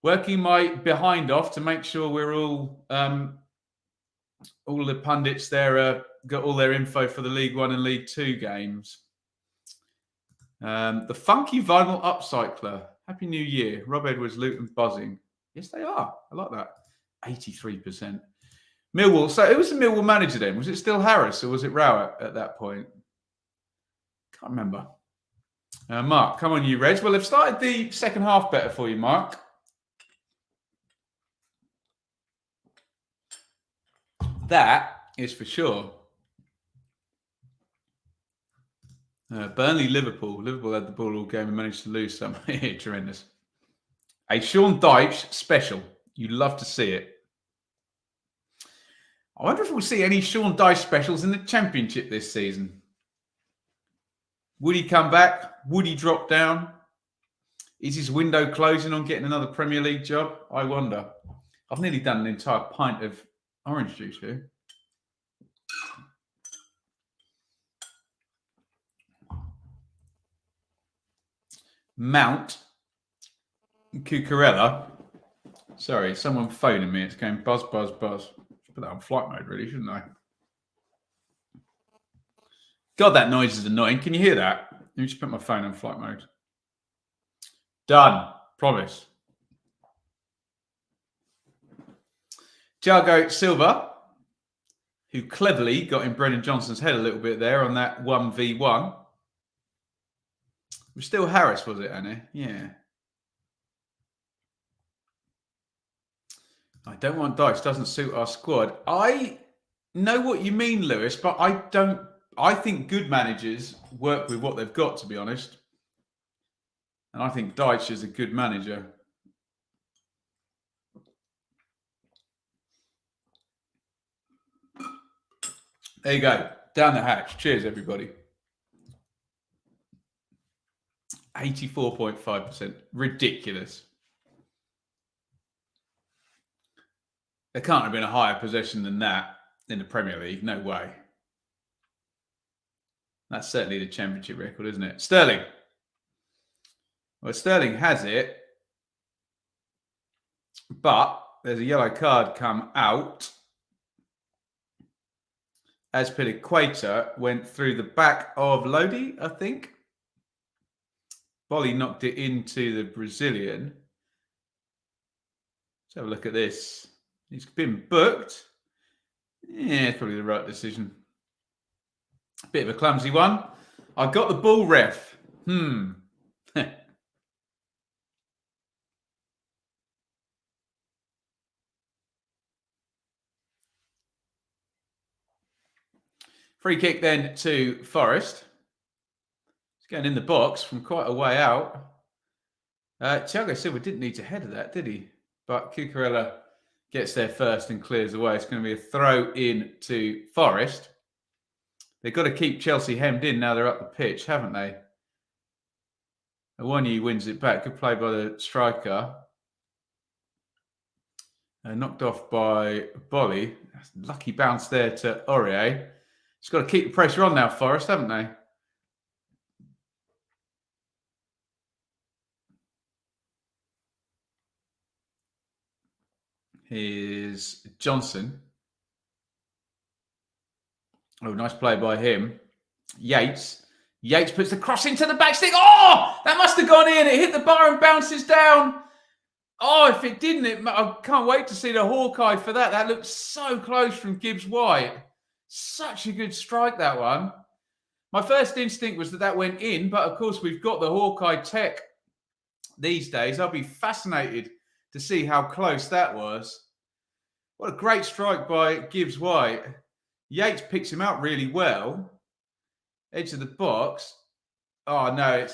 working my behind off to make sure we're all the pundits there got all their info for the League One and League Two games. The Funky Vinyl Upcycler. Happy New Year. Rob Edwards, Luton buzzing. Yes, they are. I like that. 83%. Millwall. So who was the Millwall manager then? Was it still Harris or was it Rowett at that point? Can't remember. Mark, come on, you Reds. Well, they've started the second half better for you, Mark. That is for sure. Burnley, Liverpool. Liverpool had the ball all game and managed to lose some. Tremendous. A Sean Dyche special. You love to see it. I wonder if we'll see any Sean Dyche specials in the Championship this season. Would he come back? Would he drop down? Is his window closing on getting another Premier League job? I wonder. I've nearly done an entire pint of orange juice here. Mount Cucurella. Sorry, someone phoning me. It's going buzz, buzz, buzz. Should put that on flight mode, really, shouldn't I? God, that noise is annoying. Can you hear that? Let me just put my phone on flight mode. Done. Promise. Thiago Silva, who cleverly got in Brennan Johnson's head a little bit there on that 1v1. It was still Harris, was it, Annie? Yeah. I don't want Dyche. Doesn't suit our squad. I know what you mean, Lewis, but I don't. I think good managers work with what they've got, to be honest. And I think Dyche is a good manager. There you go. Down the hatch. Cheers, everybody. 84.5%. Ridiculous. There can't have been a higher possession than that in the Premier League. No way. That's certainly the Championship record, isn't it? Sterling. Well, Sterling has it. But there's a yellow card come out. As per equalizer went through the back of Lodi, I think. Bolly knocked it into the Brazilian. Let's have a look at this. He's been booked. Yeah, it's probably the right decision. A bit of a clumsy one. I got the ball, ref. Free kick then to Forest. He's going in the box from quite a way out. Thiago Silva didn't need to header that, did he? But Cucurella gets there first and clears away. It's going to be a throw in to Forest. They've got to keep Chelsea hemmed in now they're up the pitch, haven't they? Awoniyi wins it back. Good play by the striker. Knocked off by Bolly. Lucky bounce there to Aurier. Just got to keep the pressure on now, Forest, haven't they? Here's Johnson. Oh, nice play by him. Yates. Yates puts the cross into the back stick. Oh, that must have gone in. It hit the bar and bounces down. Oh, if it didn't, I can't wait to see the Hawkeye for that. That looked so close from Gibbs White. Such a good strike, that one. My first instinct was that went in, but of course we've got the Hawkeye tech these days. I'll be fascinated to see how close that was. What a great strike by Gibbs White. Yates picks him out really well. Edge of the box. Oh, no,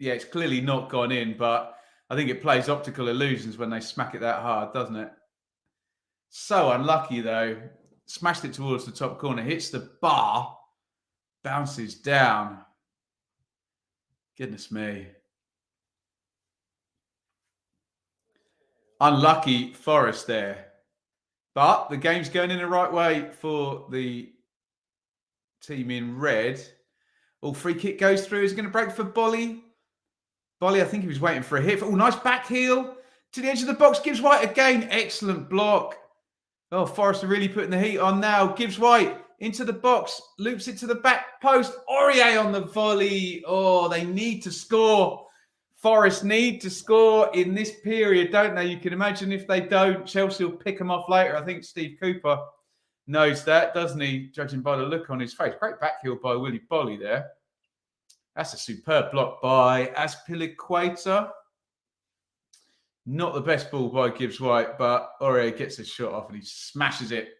it's clearly not gone in, but I think it plays optical illusions when they smack it that hard, doesn't it? So unlucky, though. Smashed it towards the top corner, hits the bar, bounces down. Goodness me. Unlucky Forest there. But the game's going in the right way for the team in red. Free kick goes through. Is it going to break for Bolly? Bolly, I think he was waiting for a hit. Nice back heel to the edge of the box. Gibbs White again. Excellent block. Forest are really putting the heat on now. Gibbs White into the box. Loops it to the back post. Aurier on the volley. They need to score. Forest need to score in this period, don't they? You can imagine if they don't, Chelsea will pick them off later. I think Steve Cooper knows that, doesn't he? Judging by the look on his face. Great back heel by Willy Bolly there. That's a superb block by Azpilicueta. Not the best ball by Gibbs White, but Aurier gets a shot off and he smashes it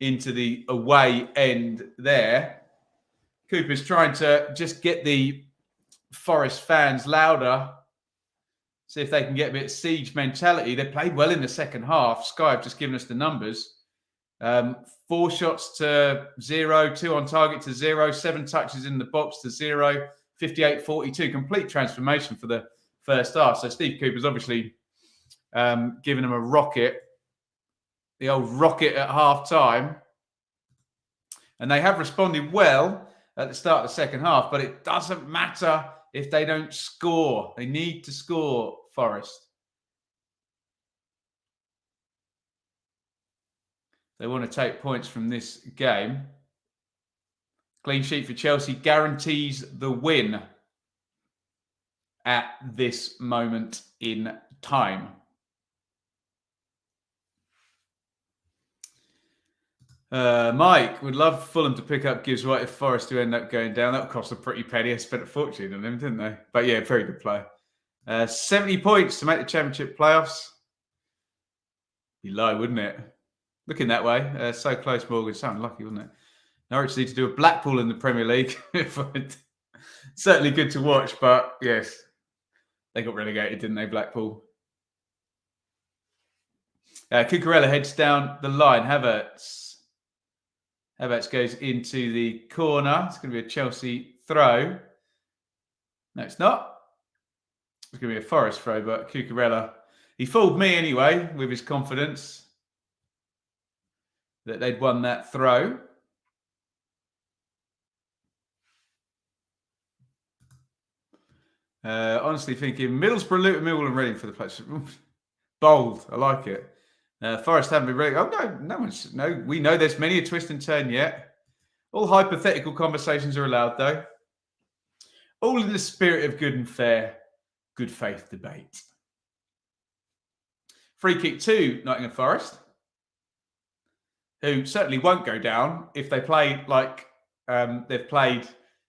into the away end there. Cooper's trying to just get the Forest fans louder. See if they can get a bit of siege mentality. They played well in the second half. Sky have just given us the numbers. 4 shots to 0, 2 on target to 0, 7 touches in the box to 0, 58-42. Complete transformation for the first half. So Steve Cooper's obviously giving them a rocket. The old rocket at half time. And they have responded well at the start of the second half, but it doesn't matter if they don't score. They need to score, Forest. They want to take points from this game. Clean sheet for Chelsea guarantees the win at this moment in time. Mike would love Fulham to pick up Gibbs White if Forest do end up going down. That would cost a pretty penny. I spent a fortune on him, didn't they? But yeah, very good player. 70 points to make the Championship playoffs. Be low, wouldn't it? Looking that way. So close, Morgan. So unlucky, wasn't it? Norwich need to do a Blackpool in the Premier League. Certainly good to watch, but yes, they got relegated, didn't they, Blackpool? Cucurella heads down the line. Havertz goes into the corner. It's going to be a Chelsea throw. No, it's not. It's going to be a Forest throw, but Cucurella, he fooled me anyway with his confidence that they'd won that throw. Honestly thinking Middlesbrough, Luton, Millwall and Reading for the place. Bold. I like it. Forest haven't been ready. No, we know there's many a twist and turn yet. All hypothetical conversations are allowed, though. All in the spirit of good and fair, good faith debate. Free kick to Nottingham Forest, who certainly won't go down if they play like they've played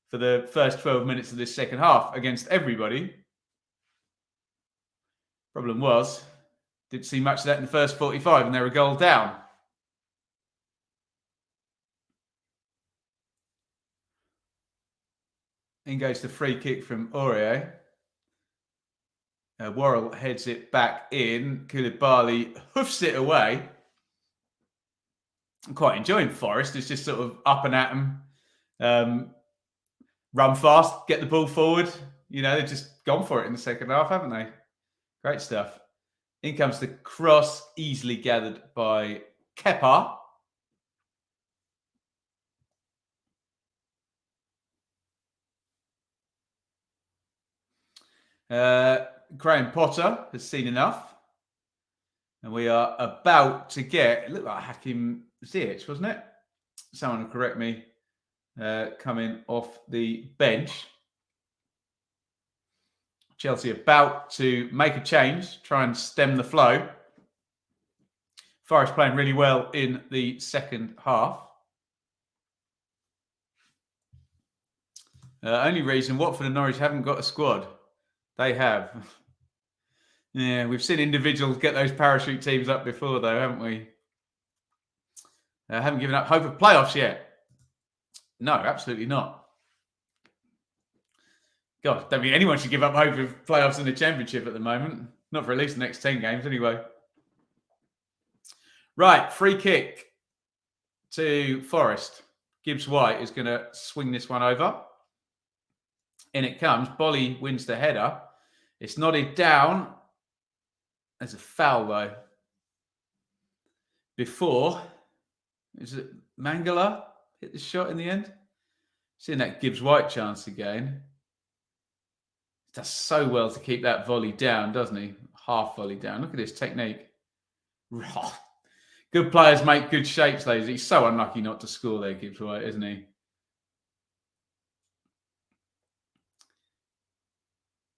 for the first 12 minutes of this second half against everybody. Problem was, didn't see much of that in the first 45 and they're a goal down. In goes the free kick from Aurier. Worrell heads it back in. Koulibaly hoofs it away. I'm quite enjoying Forest. It's just sort of up and at them. Run fast, get the ball forward. You know, they've just gone for it in the second half, haven't they? Great stuff. In comes the cross, easily gathered by Kepa. Graham Potter has seen enough. And we are about to get, it looked like Hakim Ziyech, wasn't it? Someone will correct me. Coming off the bench. Chelsea about to make a change, try and stem the flow. Forest playing really well in the second half. Only reason Watford and Norwich haven't got a squad. They have. Yeah, we've seen individuals get those parachute teams up before, though, haven't we? Haven't given up hope of playoffs yet. No, absolutely not. God, don't think anyone should give up hope of playoffs in the Championship at the moment. Not for at least the next 10 games, anyway. Right, free kick to Forest. Gibbs White is going to swing this one over. In it comes. Bolly wins the header. It's nodded down. There's a foul, though. Before, is it Mangala hit the shot in the end? Seeing that Gibbs White chance again. He does so well to keep that volley down, doesn't he? Half volley down. Look at this technique. Good players make good shapes, though. He's so unlucky not to score there, Gibbs White, isn't he?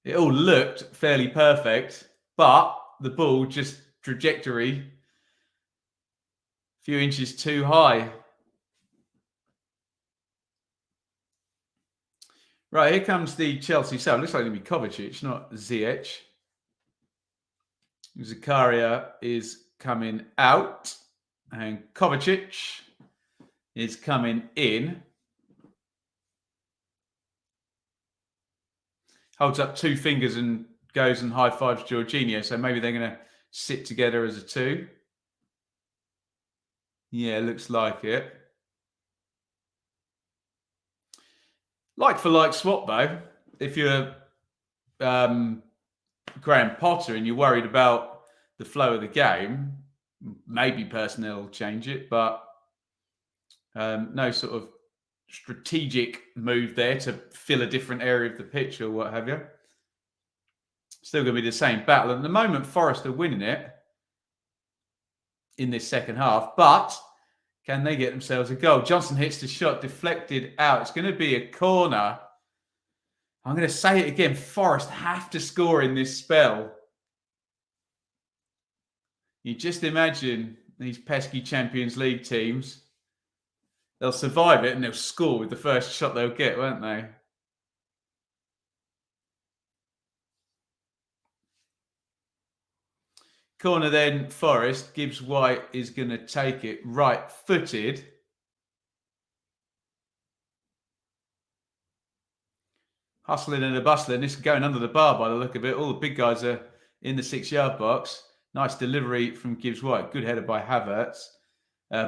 It all looked fairly perfect, but the ball just trajectory a few inches too high. Right, here comes the Chelsea sub. Looks like it'll be Kovacic, not Ziyech. Zakaria is coming out, and Kovacic is coming in. Holds up two fingers and goes and high fives Jorginho. So maybe they're going to sit together as a two. Yeah, looks like it. Like for like swap, though. If you're Graham Potter and you're worried about the flow of the game, maybe personnel will change it, but no sort of strategic move there to fill a different area of the pitch or what have you. Still going to be the same battle. At the moment, Forest are winning it in this second half, but can they get themselves a goal? Johnson hits the shot, deflected out. It's going to be a corner. I'm going to say it again. Forest have to score in this spell. You just imagine these pesky Champions League teams. They'll survive it and they'll score with the first shot they'll get, won't they? Corner then, Forest. Gibbs White is going to take it right-footed. Hustling and a bustling. This is going under the bar by the look of it. All the big guys are in the 6-yard box. Nice delivery from Gibbs White. Good header by Havertz.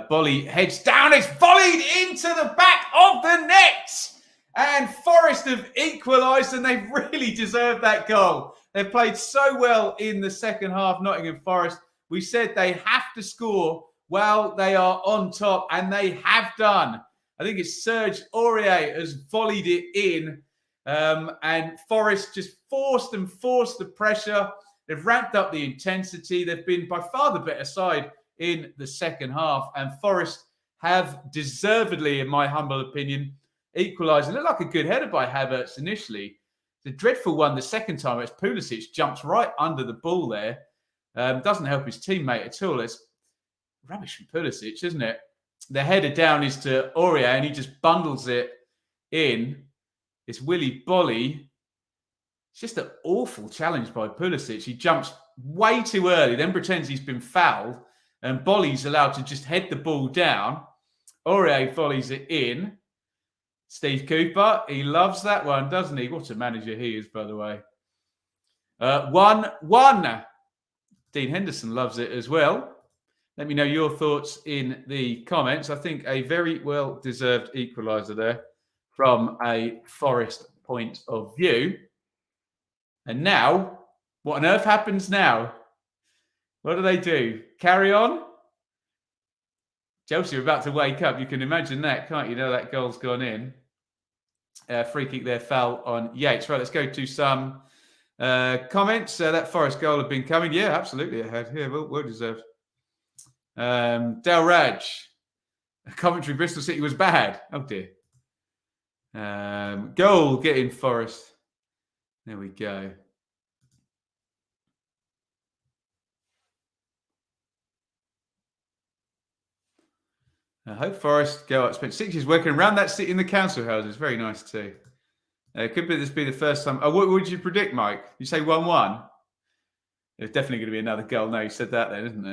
Bolly heads down. It's volleyed into the back of the net. And Forest have equalised, and they've really deserved that goal. They've played so well in the second half, Nottingham Forest. We said they have to score while they are on top, and they have done. I think it's Serge Aurier has volleyed it in, and Forest just forced the pressure. They've ramped up the intensity. They've been by far the better side in the second half, and Forest have deservedly, in my humble opinion, equalised. It looked like a good header by Havertz initially. The dreadful one the second time, it's Pulisic jumps right under the ball there. Doesn't help his teammate at all. It's rubbish from Pulisic, isn't it? The header down is to Aurier, and he just bundles it in. It's Willy Bolly. It's just an awful challenge by Pulisic. He jumps way too early, then pretends he's been fouled, and Bolly's allowed to just head the ball down. Aurier volleys it in. Steve Cooper, he loves that one, doesn't he? What a manager he is, by the way. 1-1. Dean Henderson loves it as well. Let me know your thoughts in the comments. I think a very well-deserved equaliser there from a Forest point of view. And now, what on earth happens now? What do they do? Carry on? Chelsea are about to wake up. You can imagine that, can't you? Now that goal's gone in. Free kick there, foul on Yates. Right, let's go to some comments. That Forest goal had been coming. Yeah, absolutely it had. Yeah, well deserved. Del Raj. Coventry Bristol City was bad. Oh, dear. Goal getting Forest. There we go. I hope Forest go up. Spent 6 years working around that city in the council houses. Very nice too. Could be this be the first time. Oh, what would you predict, Mike? You say 1-1? There's definitely going to be another goal. No, you said that then, isn't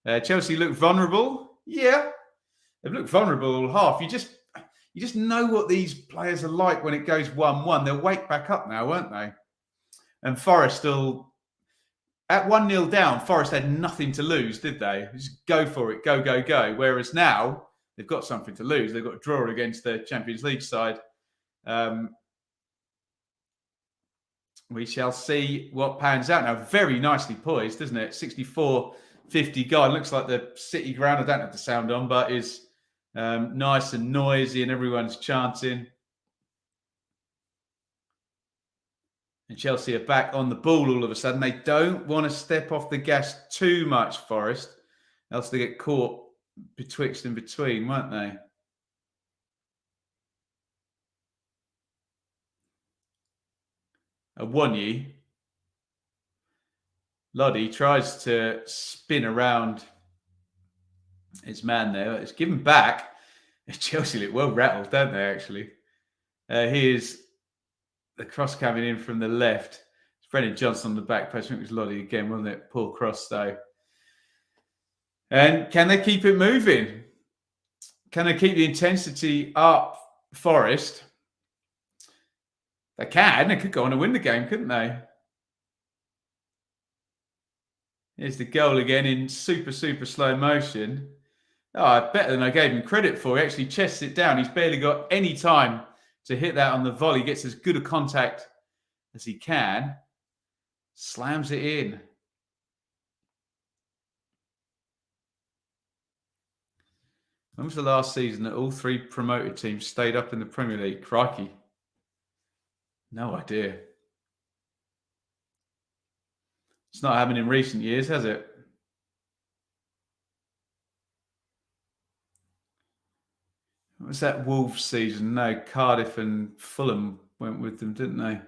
there? Chelsea look vulnerable. Yeah, they've looked vulnerable all half. You just know what these players are like when it goes 1-1. They'll wake back up now, won't they? And Forest still at 1-0 down. Forest had nothing to lose, did they? Just go for it, go, go, go. Whereas now they've got something to lose. They've got a draw against the Champions League side. We shall see what pans out. Now, very nicely poised, isn't it? 64-50 goal. It looks like the City ground. I don't have the sound on, but is nice and noisy and everyone's chanting. And Chelsea are back on the ball all of a sudden. They don't want to step off the gas too much, Forest, else they get caught betwixt and between, won't they? Awoniyi. Lodi tries to spin around his man there. It's given back. Chelsea look well rattled, don't they, actually? Here's the cross coming in from the left. It's Brennan Johnson on the back post. I think it was Lodi again, wasn't it? Poor cross, though. And can they keep it moving? Can they keep the intensity up, Forest? They can. They could go on and win the game, couldn't they? Here's the goal again in super, super slow motion. Oh, better than I gave him credit for. He actually chests it down. He's barely got any time to hit that on the volley. He gets as good a contact as he can. Slams it in. When was the last season that all three promoted teams stayed up in the Premier League? Crikey. No idea. It's not happened in recent years, has it? What was that Wolves season? No, Cardiff and Fulham went with them, didn't they?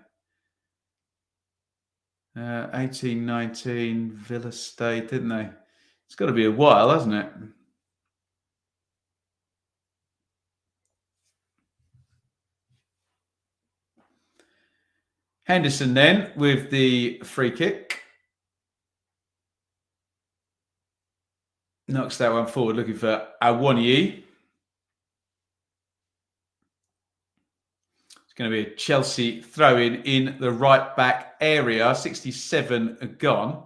18-19, Villa stayed, didn't they? It's got to be a while, hasn't it? Henderson then with the free kick. Knocks that one forward, looking for Awoniyi. It's going to be a Chelsea throw-in in the right-back area. 67 gone.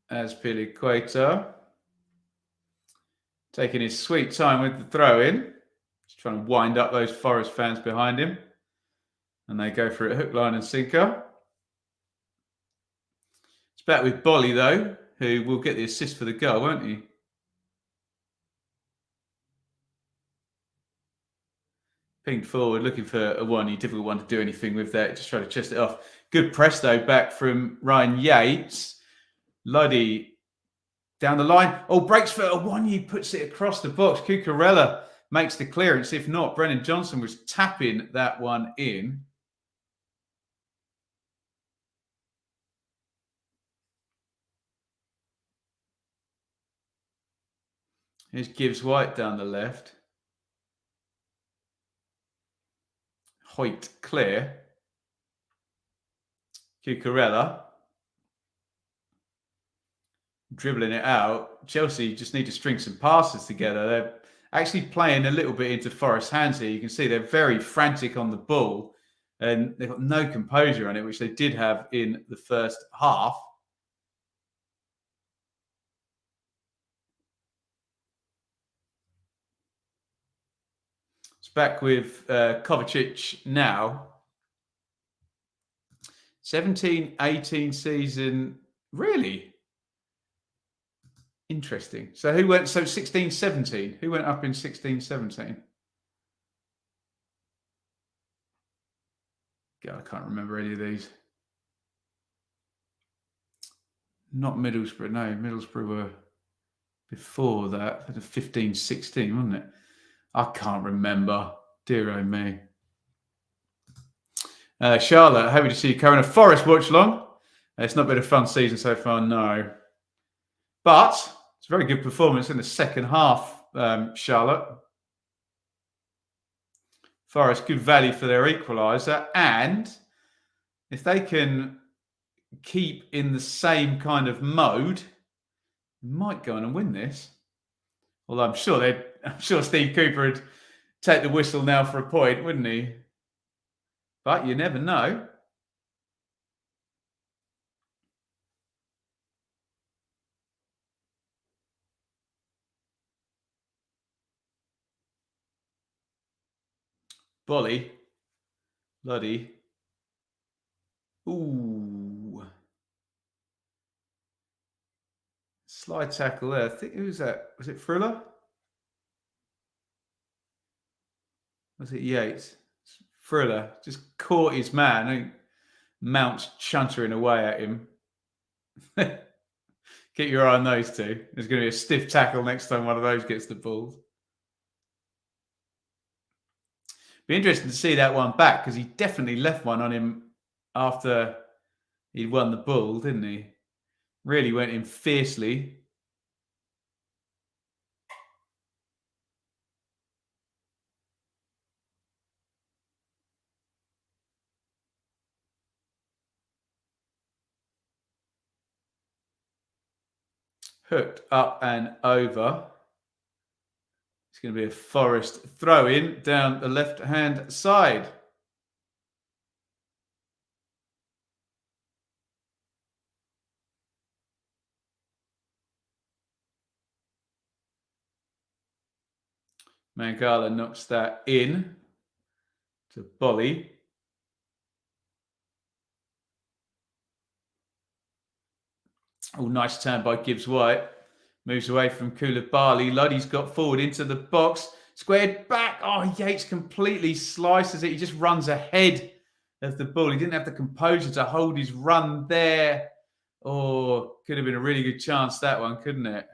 As Pele taking his sweet time with the throw-in. Just trying to wind up those Forest fans behind him. And they go for it hook, line and sinker. It's back with Bolly, though, who will get the assist for the goal, won't he? Pinged forward, looking for Awoniyi. Difficult one to do anything with that. Just try to chest it off. Good press, though, back from Ryan Yates. Lodi down the line. Oh, breaks for Awoniyi, puts it across the box. Cucurella makes the clearance. If not, Brennan Johnson was tapping that one in. Here's Gibbs White down the left. Hoyt clear. Cucurella dribbling it out. Chelsea just need to string some passes together. They're actually playing a little bit into Forest's hands here. You can see they're very frantic on the ball and they've got no composure on it, which they did have in the first half. It's back with Kovacic now. 17-18 season, really? Interesting. So who went? So 16-17. Who went up in 16-17? God, I can't remember any of these. Not Middlesbrough. No, Middlesbrough were before that. 15-16, wasn't it? I can't remember. Dear oh me. Charlotte, happy to see you covering a Forest watch long. It's not been a fun season so far, no. But it's a very good performance in the second half, Charlotte. Forest, good value for their equalizer. And if they can keep in the same kind of mode, might go on and win this. Although I'm sure Steve Cooper would take the whistle now for a point, wouldn't he? But you never know. Bolly. Bloody. Ooh. Slide tackle there. I think, who was that? Was it Friller? Was it Yates? Friller just caught his man. I think Mount's chuntering away at him. Keep your eye on those two. There's going to be a stiff tackle next time one of those gets the ball. Be interesting to see that one back because he definitely left one on him after he'd won the ball, didn't he? Really went in fiercely. Hooked up and over. It's going to be a Forest throw in down the left-hand side. Mangala knocks that in to Bolly. Oh, nice turn by Gibbs White. Moves away from Koulibaly. Luddy's got forward into the box. Squared back. Oh, Yates completely slices it. He just runs ahead of the ball. He didn't have the composure to hold his run there. Oh, could have been a really good chance, that one, couldn't it?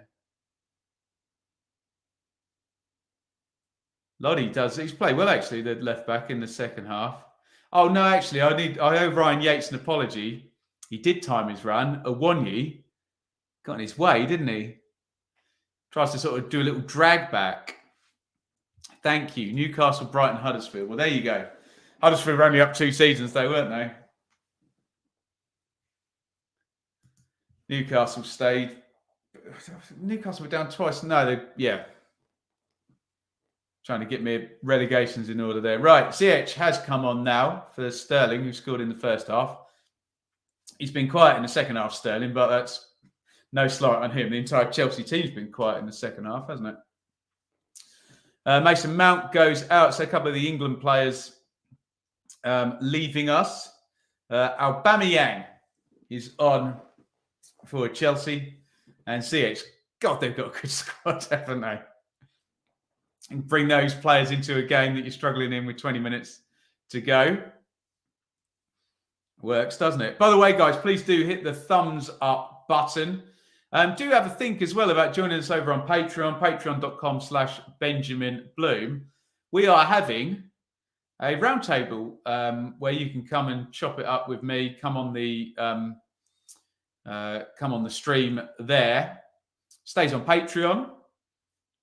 Loddy does. He's played well, actually, the left back in the second half. Oh, no, actually, I owe Ryan Yates an apology. He did time his run. Awonyi got in his way, didn't he? Tries to sort of do a little drag back. Thank you. Newcastle, Brighton, Huddersfield. Well, there you go. Huddersfield were only up 2 seasons, though, weren't they? Newcastle stayed. Newcastle were down twice. No, trying to get me relegations in order there. Right, CH has come on now for Sterling, who scored in the first half. He's been quiet in the second half, Sterling, but that's no slight on him. The entire Chelsea team's been quiet in the second half, hasn't it? Mason Mount goes out. So a couple of the England players leaving us. Aubameyang is on for Chelsea. And CH, God, they've got a good squad, haven't they? And bring those players into a game that you're struggling in with 20 minutes to go. Works, doesn't it? By the way, guys, please do hit the thumbs up button. Do have a think as well about joining us over on Patreon, patreon.com/Benjamin Bloom. We are having a roundtable where you can come and chop it up with me. Come on the stream there. Stays on Patreon.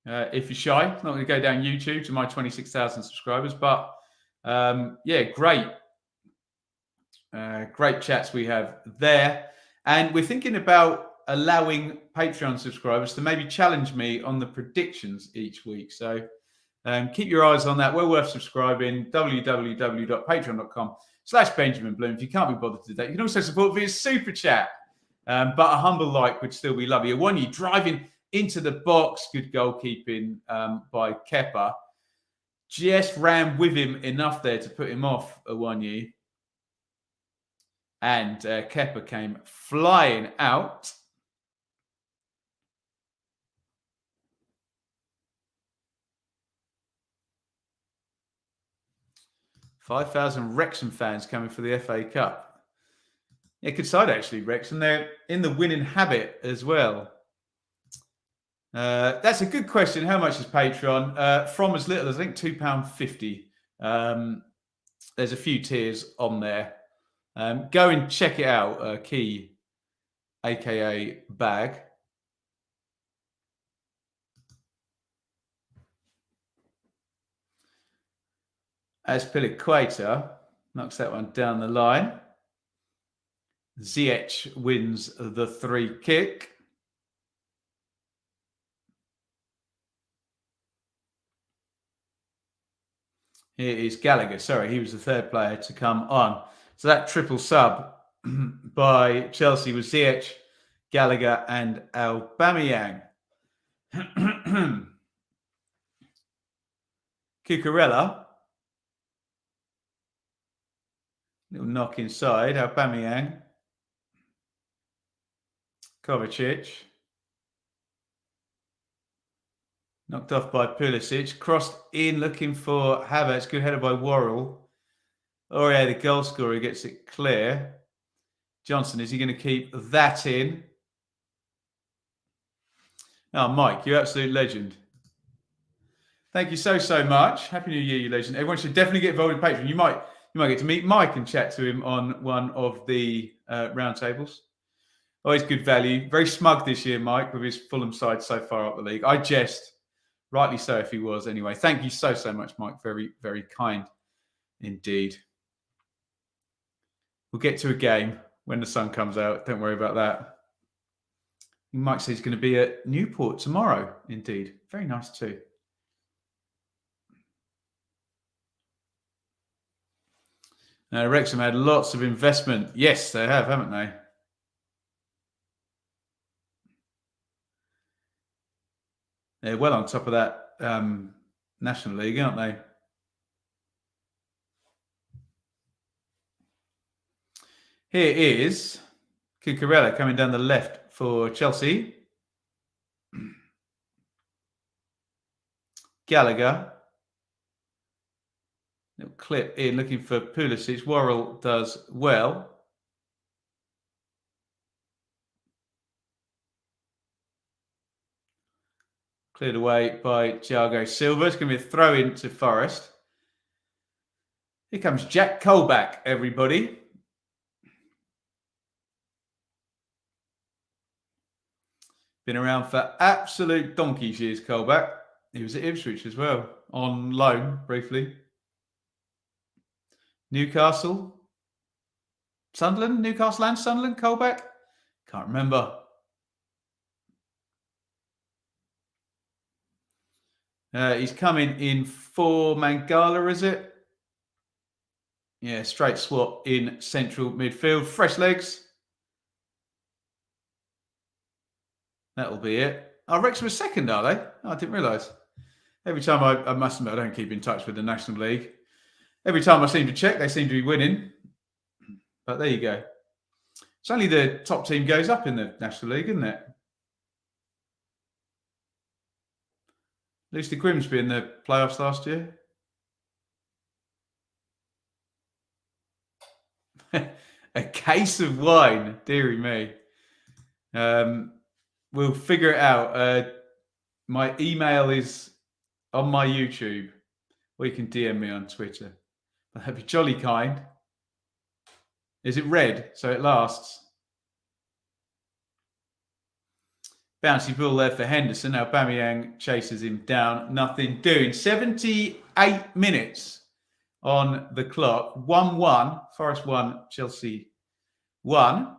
If you're shy, it's not going to go down YouTube to my 26,000 subscribers. But great chats we have there. And we're thinking about allowing Patreon subscribers to maybe challenge me on the predictions each week. So keep your eyes on that. Well worth subscribing. www.patreon.com/Benjamin Bloom. If you can't be bothered to do that, you can also support via Super Chat. But a humble like would still be lovely. Awonyi driving into the box. Good goalkeeping by Kepa. Just ran with him enough there to put him off Awonyi. And Kepa came flying out. $5,000 Wrexham fans coming for the FA Cup. Yeah, good side actually, Wrexham. They're in the winning habit as well. That's a good question. How much is Patreon? From as little as I think £2.50. There's a few tiers on there. Go and check it out. Key, aka Bag. As equalizer knocks that one down the line. Ziyech wins the free kick. Here is Gallagher. Sorry, he was the third player to come on. So that triple sub by Chelsea was Ziyech, Gallagher, and Aubameyang. Cucurella. Little knock inside. Aubameyang. Kovacic. Knocked off by Pulisic. Crossed in looking for Havertz. Good header by Worrell. Aurier, the goal scorer, gets it clear. Johnson, is he going to keep that in? Oh, Mike, you're an absolute legend. Thank you so much. Happy New Year, you legend. Everyone should definitely get involved in Patreon. You might get to meet Mike and chat to him on one of the roundtables. Always good value. Very smug this year, Mike, with his Fulham side so far up the league. I jest, rightly so if he was anyway. Thank you so much, Mike. Very, very kind indeed. We'll get to a game when the sun comes out. Don't worry about that. Mike says he's going to be at Newport tomorrow. Indeed. Very nice too. Now, Wrexham had lots of investment. Yes, they have, haven't they? They're well on top of that National League, aren't they? Here is Cucurella coming down the left for Chelsea. Gallagher. Little clip in looking for Pulisic. Worrell does well. Cleared away by Thiago Silva. It's going to be a throw in to Forest. Here comes Jack Colback, everybody. Been around for absolute donkey's years, Colback. He was at Ipswich as well, on loan briefly. Newcastle. Sunderland? Newcastle and Sunderland, Colback? Can't remember. He's coming in for Mangala, is it? Yeah, straight swap in central midfield. Fresh legs. That'll be it. Oh, Wrexham was second, are they? Oh, I didn't realise. Every time I must admit, I don't keep in touch with the National League. Every time I seem to check, they seem to be winning. But there you go. It's only the top team goes up in the National League, isn't it? Lucy Grimsby in the playoffs last year. A case of wine, dearie me. We'll figure it out. My email is on my YouTube, or you can DM me on Twitter. That'd be jolly kind. Is it red, so it lasts? Bouncy ball there for Henderson. Now Aubameyang chases him down. Nothing doing. 78 minutes on the clock. 1-1. Forest 1, Chelsea 1.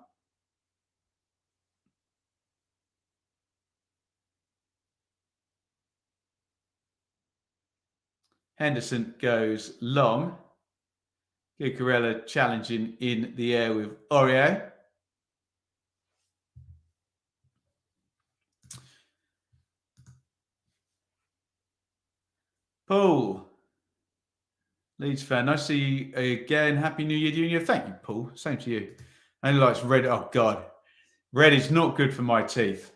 Henderson goes long. Cucurella challenging in the air with Aurier. Paul. Leeds fan. Nice to see you again. Happy New Year to you. Thank you, Paul. Same to you. Only likes red. Oh, God. Red is not good for my teeth.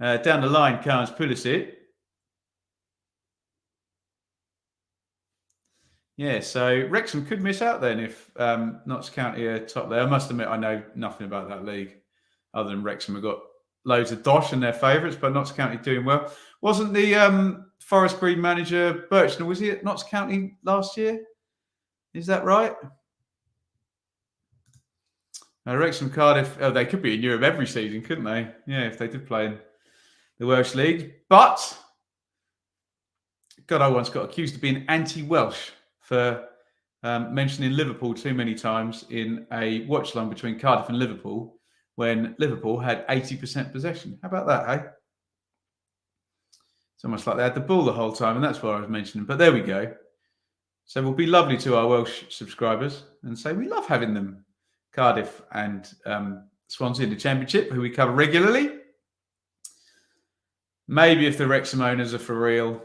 Down the line comes Pulisic. Yeah, so Wrexham could miss out then if Notts County are top there. I must admit, I know nothing about that league other than Wrexham have got loads of dosh and their favourites, but Notts County doing well. Wasn't the Forest Green manager Birchnell, was he at Notts County last year? Is that right? Wrexham, Cardiff, they could be in Europe every season, couldn't they? Yeah, if they did play in the Welsh League. But God, I once got accused of being anti-Welsh for mentioning Liverpool too many times in a watch-along between Cardiff and Liverpool when Liverpool had 80% possession. How about that, hey? It's almost like they had the ball the whole time, and that's what I was mentioning. But there we go. So we'll be lovely to our Welsh subscribers and say we love having them. Cardiff and Swansea in the Championship, who we cover regularly. Maybe if the Wrexham owners are for real,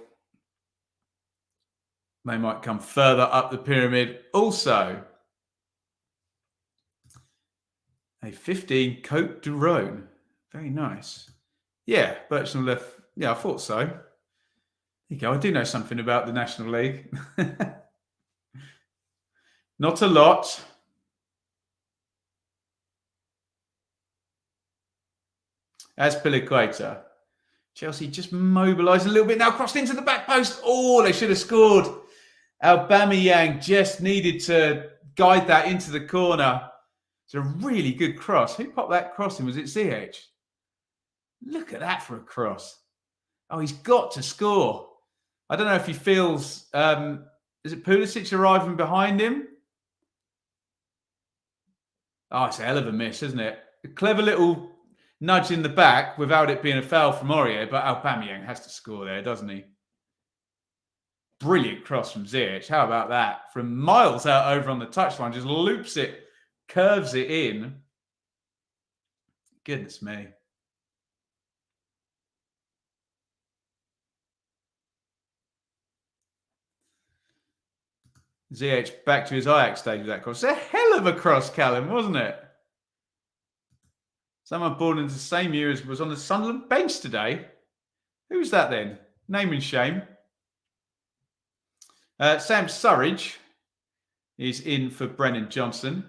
they might come further up the pyramid. Also, a 15 Cote du Rhône. Very nice. Yeah, Birchnell left. Yeah, I thought so. There you go. I do know something about the National League. Not a lot. As Piliqueta. Chelsea just mobilised a little bit now, crossed into the back post. Oh, they should have scored. Aubameyang just needed to guide that into the corner. It's a really good cross. Who popped that cross in? Was it ZH? Look at that for a cross. Oh, he's got to score. I don't know if he feels... is it Pulisic arriving behind him? Oh, it's a hell of a miss, isn't it? A clever little nudge in the back without it being a foul from Aurier, but Aubameyang has to score there, doesn't he? Brilliant cross from Ziyech. How about that? From miles out over on the touchline, just loops it, curves it in. Goodness me. Ziyech back to his Ajax stage with that cross. It's a hell of a cross, Callum, wasn't it? Someone born into the same year as was on the Sunderland bench today. Who was that then? Name and shame. Sam Surridge is in for Brennan Johnson.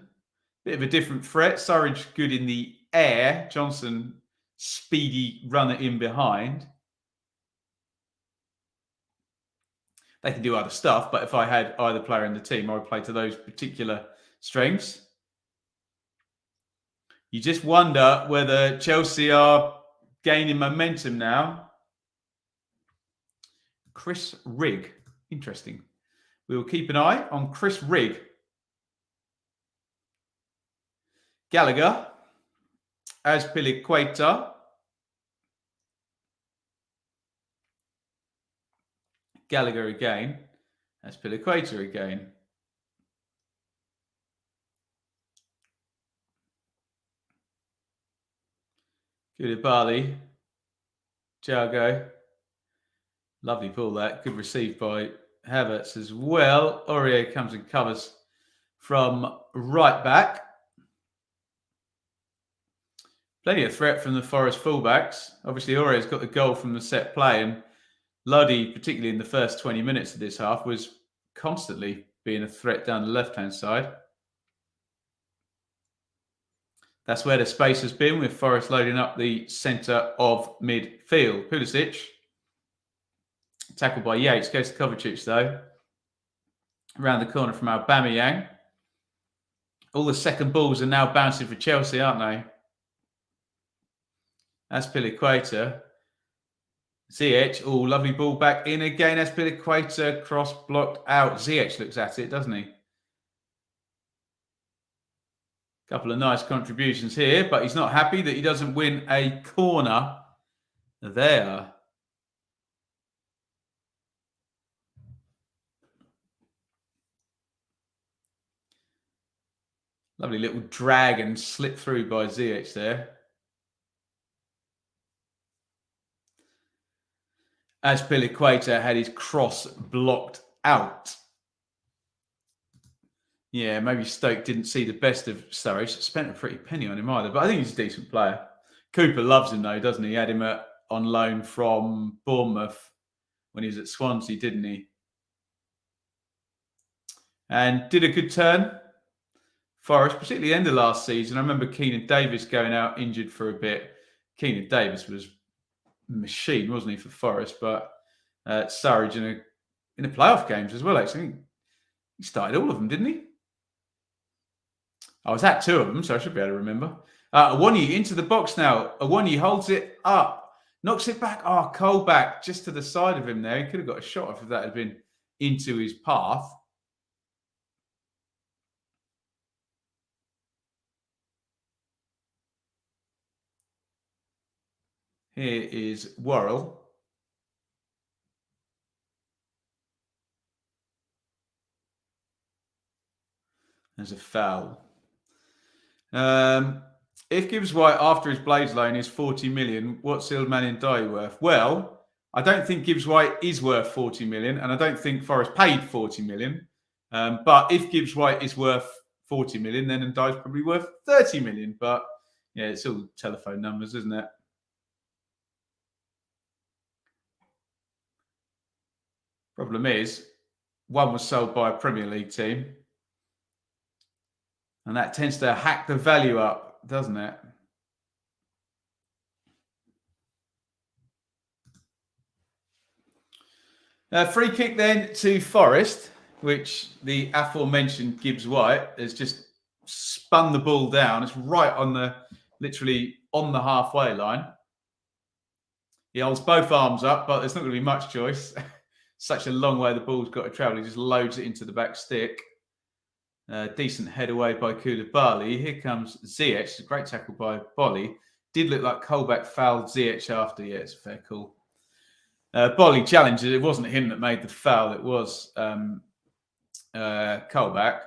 Bit of a different threat. Surridge good in the air. Johnson speedy runner in behind. They can do other stuff, but if I had either player in the team, I would play to those particular strengths. You just wonder whether Chelsea are gaining momentum now. Chris Rigg. Interesting. We will keep an eye on Chris Rigg. Gallagher. Azpilicueta. Gallagher again. Azpilicueta again. Koulibaly. Thiago. Lovely ball that. Good receive by Havertz as well. Aurier comes and covers from right back. Plenty of threat from the Forest fullbacks. Obviously, Aurier's got the goal from the set play, and Lodi, particularly in the first 20 minutes of this half, was constantly being a threat down the left-hand side. That's where the space has been, with Forest loading up the centre of midfield. Pulisic, tackled by Yates, goes to Kovacic though. Around the corner from Aubameyang. All the second balls are now bouncing for Chelsea, aren't they? Azpilicueta. Ziyech, oh, lovely ball back in again. Azpilicueta, cross blocked out. Ziyech looks at it, doesn't he? Couple of nice contributions here, but he's not happy that he doesn't win a corner there. Lovely little drag and slip through by Ziyech there. Azpilicueta had his cross blocked out. Yeah, maybe Stoke didn't see the best of Sturridge. Spent a pretty penny on him either, but I think he's a decent player. Cooper loves him though, doesn't he? He had him on loan from Bournemouth when he was at Swansea, didn't he? And did a good turn. Forest, particularly the end of last season. I remember Keenan Davis going out injured for a bit. Keenan Davis was a machine, wasn't he, for Forest? But Surridge in the playoff games as well, actually. He started all of them, didn't he? I was at two of them, so I should be able to remember. Awoniyi into the box now. Awoniyi holds it up. Knocks it back. Oh, Colback just to the side of him there. He could have got a shot off if that had been into his path. Here is Worrell. There's a foul. If Gibbs White, after his Blades loan, is 40 million, what's Ildman Ndiaye worth? Well, I don't think Gibbs White is worth 40 million, and I don't think Forest paid 40 million. But if Gibbs White is worth 40 million, then Ndiaye's probably worth 30 million. But yeah, it's all telephone numbers, isn't it? Problem is, one was sold by a Premier League team, and that tends to hack the value up, doesn't it? Free kick then to Forest, which the aforementioned Gibbs White has just spun the ball down. It's right on literally on the halfway line. He holds both arms up, but there's not going to be much choice. Such a long way the ball's got to travel. He just loads it into the back stick. Decent head away by Koulibaly. Here comes Ziyech. A great tackle by Bolly. Did look like Colback fouled Ziyech after. Yeah, it's a fair call. Bolly challenges. It wasn't him that made the foul. It was Colback.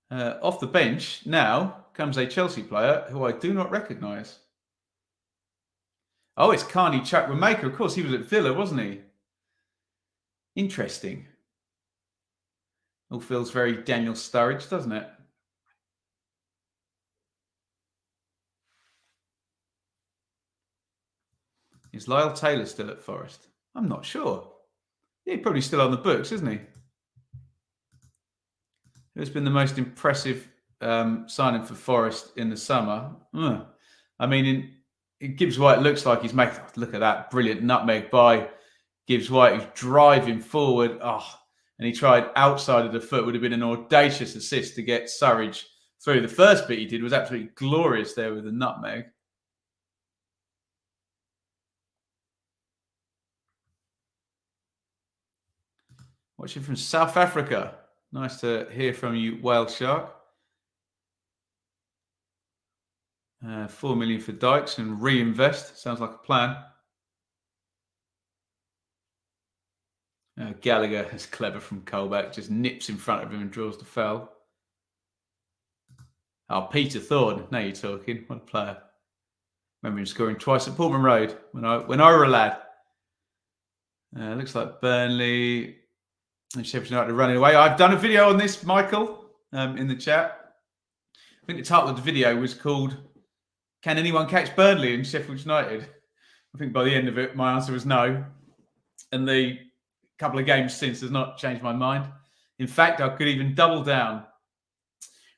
Off the bench now comes a Chelsea player who I do not recognise. Oh, it's Carney Chukwuemeka. Of course, he was at Villa, wasn't he? Interesting. All feels very Daniel Sturridge, doesn't it? Is Lyle Taylor still at Forest? I'm not sure. Yeah, he's probably still on the books, isn't he? Who's been the most impressive signing for Forest in the summer? I mean, Gibbs White looks like he's making. Look at that brilliant nutmeg by Gibbs White, who's driving forward. And he tried outside of the foot. Would have been an audacious assist to get Surridge through. The first bit he did was absolutely glorious there with the nutmeg. Watching from South Africa. Nice to hear from you, Whale Shark. 4 million for Dykes and reinvest. Sounds like a plan. Gallagher is clever from Colback. Just nips in front of him and draws the foul. Oh, Peter Thorne. Now you're talking. What a player. Remember him scoring twice at Portman Road when I were a lad. Looks like Burnley and Sheffield United are running away. I've done a video on this, Michael, in the chat. I think the title of the video was called "Can Anyone Catch Burnley in Sheffield United?" I think by the end of it, my answer was no. And the couple of games since has not changed my mind. In fact, I could even double down.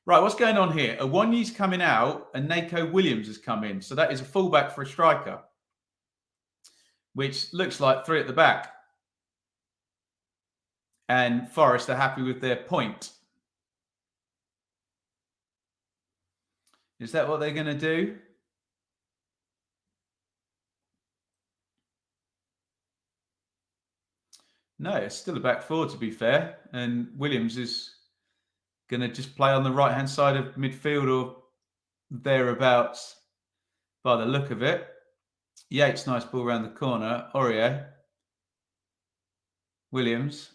Right, what's going on here? Awoniyi's coming out and Nako Williams has come in. So that is a fullback for a striker, which looks like three at the back. And Forest are happy with their point. Is that what they're going to do? No, it's still a back four, to be fair. And Williams is going to just play on the right-hand side of midfield or thereabouts by the look of it. Yates, nice ball around the corner. Aurier. Williams.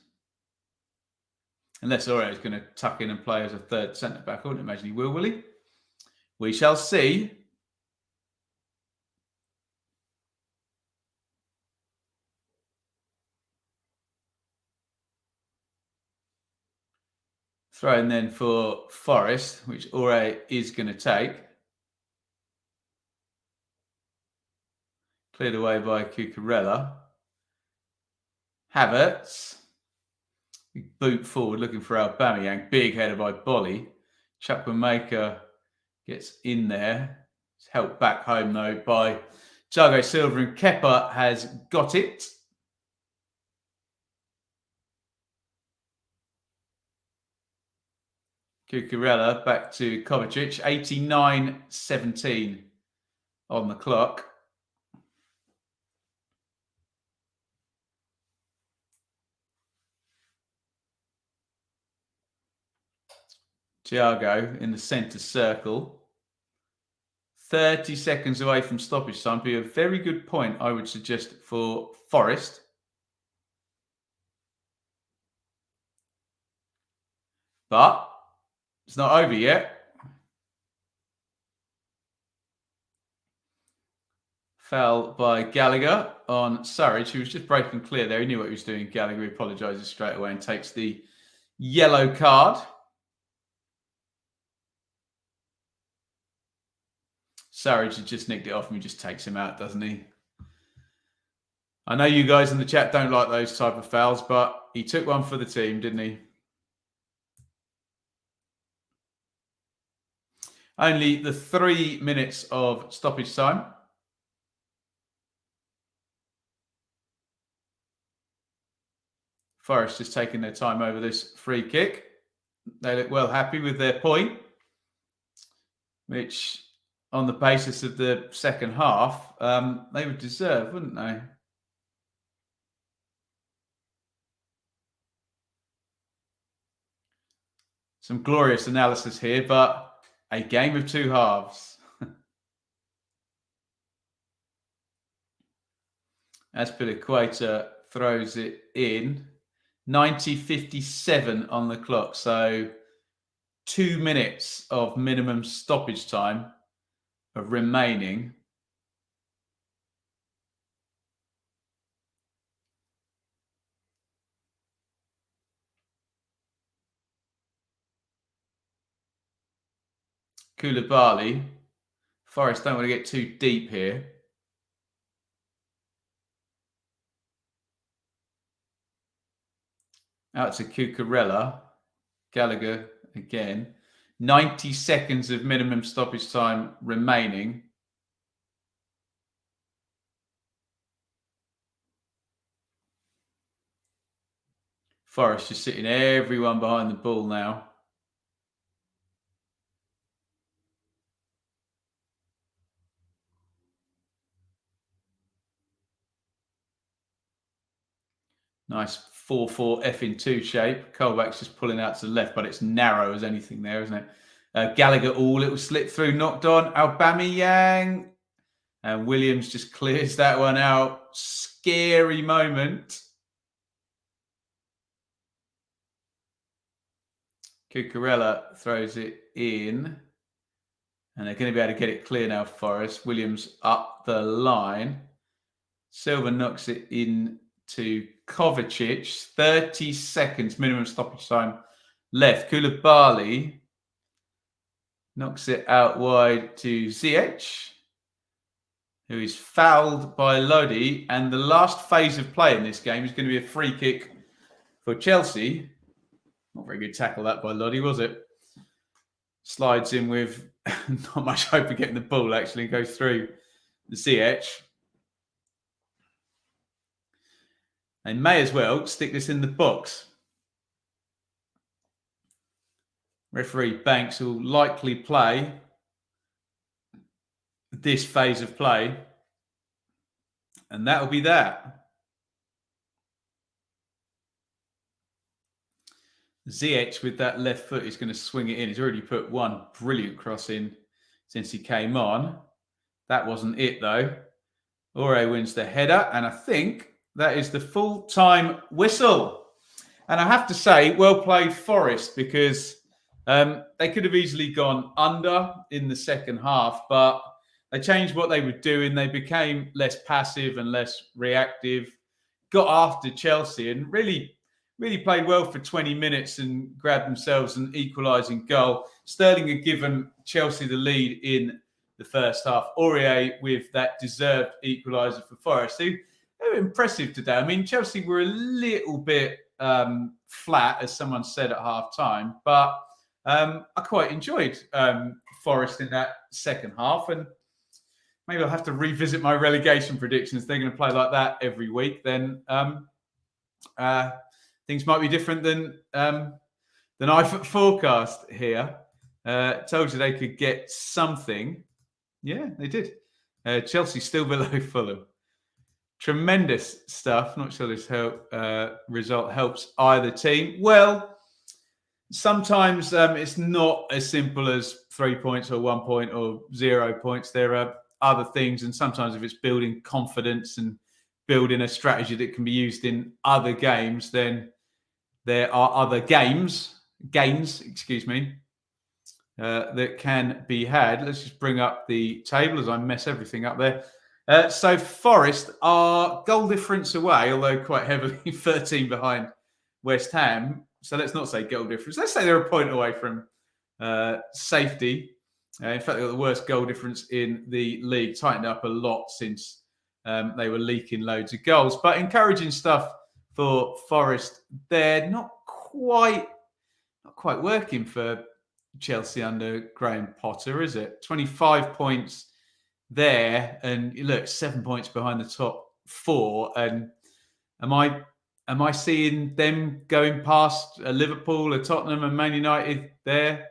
Unless Aurier is going to tuck in and play as a third centre-back. I wouldn't imagine he will he? We shall see. Throw in then for Forest, which Aurier is going to take. Cleared away by Cucurella. Havertz. Boot forward, looking for Aubameyang. Big header by Bolly. Chukwuemeka gets in there. It's helped back home, though, by Thiago Silva, and Kepa has got it. Cucurella back to Kovacic. 89-17 on the clock. Thiago in the centre circle. 30 seconds away from stoppage time. Be a very good point, I would suggest, for Forest. But it's not over yet. Foul by Gallagher on Surridge, who was just breaking clear there. He knew what he was doing. Gallagher apologises straight away and takes the yellow card. Surridge has just nicked it off and he just takes him out, doesn't he? I know you guys in the chat don't like those type of fouls, but he took one for the team, didn't he? Only the 3 minutes of stoppage time. Forest just taking their time over this free kick. They look well happy with their point, which on the basis of the second half, they would deserve, wouldn't they? Some glorious analysis here, but a game of two halves. Azpilicueta throws it in. 90:57 on the clock. So 2 minutes of minimum stoppage time remaining. Koulibaly. Forest don't want to get too deep here. Out to Cucurella. Gallagher again. 90 seconds of minimum stoppage time remaining. Forest just sitting everyone behind the ball now. Nice 4-4 F-in-2 shape. Colback's just pulling out to the left, but it's narrow as anything there, isn't it? Gallagher, little slip through, knocked on. Aubameyang. And Williams just clears that one out. Scary moment. Cucurella throws it in. And they're going to be able to get it clear now, Forest. Williams up the line. Silva knocks it in to Kovacic. 30 seconds minimum stoppage time left. Koulibaly knocks it out wide to Ziyech, who is fouled by Lodi. And the last phase of play in this game is going to be a free kick for Chelsea. Not very good tackle that by Lodi, was it? Slides in with not much hope of getting the ball, actually. Goes through the Ziyech. They may as well stick this in the box. Referee Banks will likely play this phase of play. And that'll be that. Ziyech with that left foot is going to swing it in. He's already put one brilliant cross in since he came on. That wasn't it, though. Ore wins the header. And I think that is the full-time whistle. And I have to say, well played Forest, because they could have easily gone under in the second half, but they changed what they were doing. They became less passive and less reactive, got after Chelsea and really played well for 20 minutes and grabbed themselves an equalising goal. Sterling had given Chelsea the lead in the first half. Aurier with that deserved equaliser for Forest. They were impressive today. I mean, Chelsea were a little bit flat, as someone said at half time, but I quite enjoyed Forest in that second half, and maybe I'll have to revisit my relegation predictions. They're going to play like that every week, then things might be different than The knife forecast here told you they could get something. Yeah, they did. Chelsea still below Fulham. Tremendous stuff. Not sure this result helps either team. Well, sometimes it's not as simple as 3 points or 1 point or 0 points. There are other things, and sometimes if it's building confidence and building a strategy that can be used in other games, then there are other gains, excuse me, that can be had. Let's just bring up the table as I mess everything up there. So Forest are goal difference away, although quite heavily 13 behind West Ham. So let's not say goal difference. Let's say they're a point away from safety. In fact, they've got the worst goal difference in the league. Tightened up a lot since they were leaking loads of goals. But encouraging stuff for Forest. They're not quite working for Chelsea under Graham Potter, is it? 25 points there, and look, 7 points behind the top four. And am I seeing them going past Liverpool, a Tottenham, and Man United there?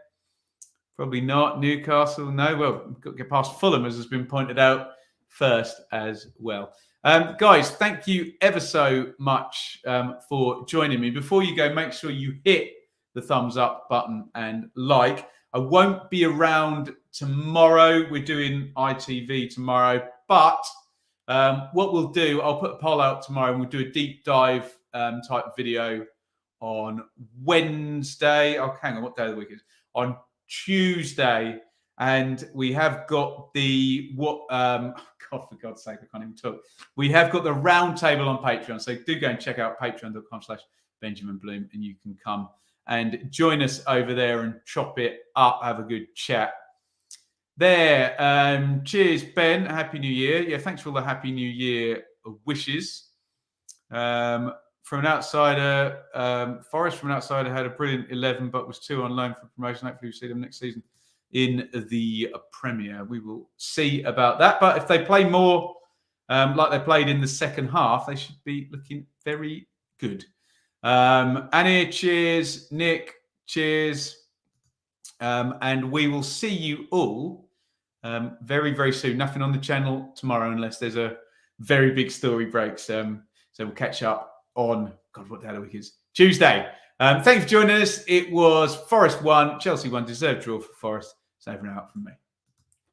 Probably not. Newcastle, no. Well, we've got to get past Fulham, as has been pointed out, first as well. Guys, thank you ever so much for joining me. Before you go, make sure you hit the thumbs up button and like. I won't be around tomorrow. We're doing ITV tomorrow. But what we'll do, I'll put a poll out tomorrow and we'll do a deep dive type video on Wednesday. Oh, hang on, what day of the week is it? On Tuesday. And we have got the, God, for God's sake, I can't even talk. We have got the round table on Patreon. So do go and check out patreon.com/Benjamin Bloom and you can come and join us over there and chop it up, have a good chat there. Cheers, Ben. Happy New Year. Yeah, thanks for all the Happy New Year wishes. From an outsider, Forest from an outsider had a brilliant 11, but was 2 on loan for promotion. Hopefully we'll see them next season in the Premier. We will see about that. But if they play more like they played in the second half, they should be looking very good. Annie, cheers. Nick, cheers. And we will see you all very, very soon. Nothing on the channel tomorrow unless there's a very big story break. So we'll catch up on, God, what the hell week is? Tuesday. Thanks for joining us. It was Forest 1, Chelsea 1, deserved draw for Forest. It's over and out from me.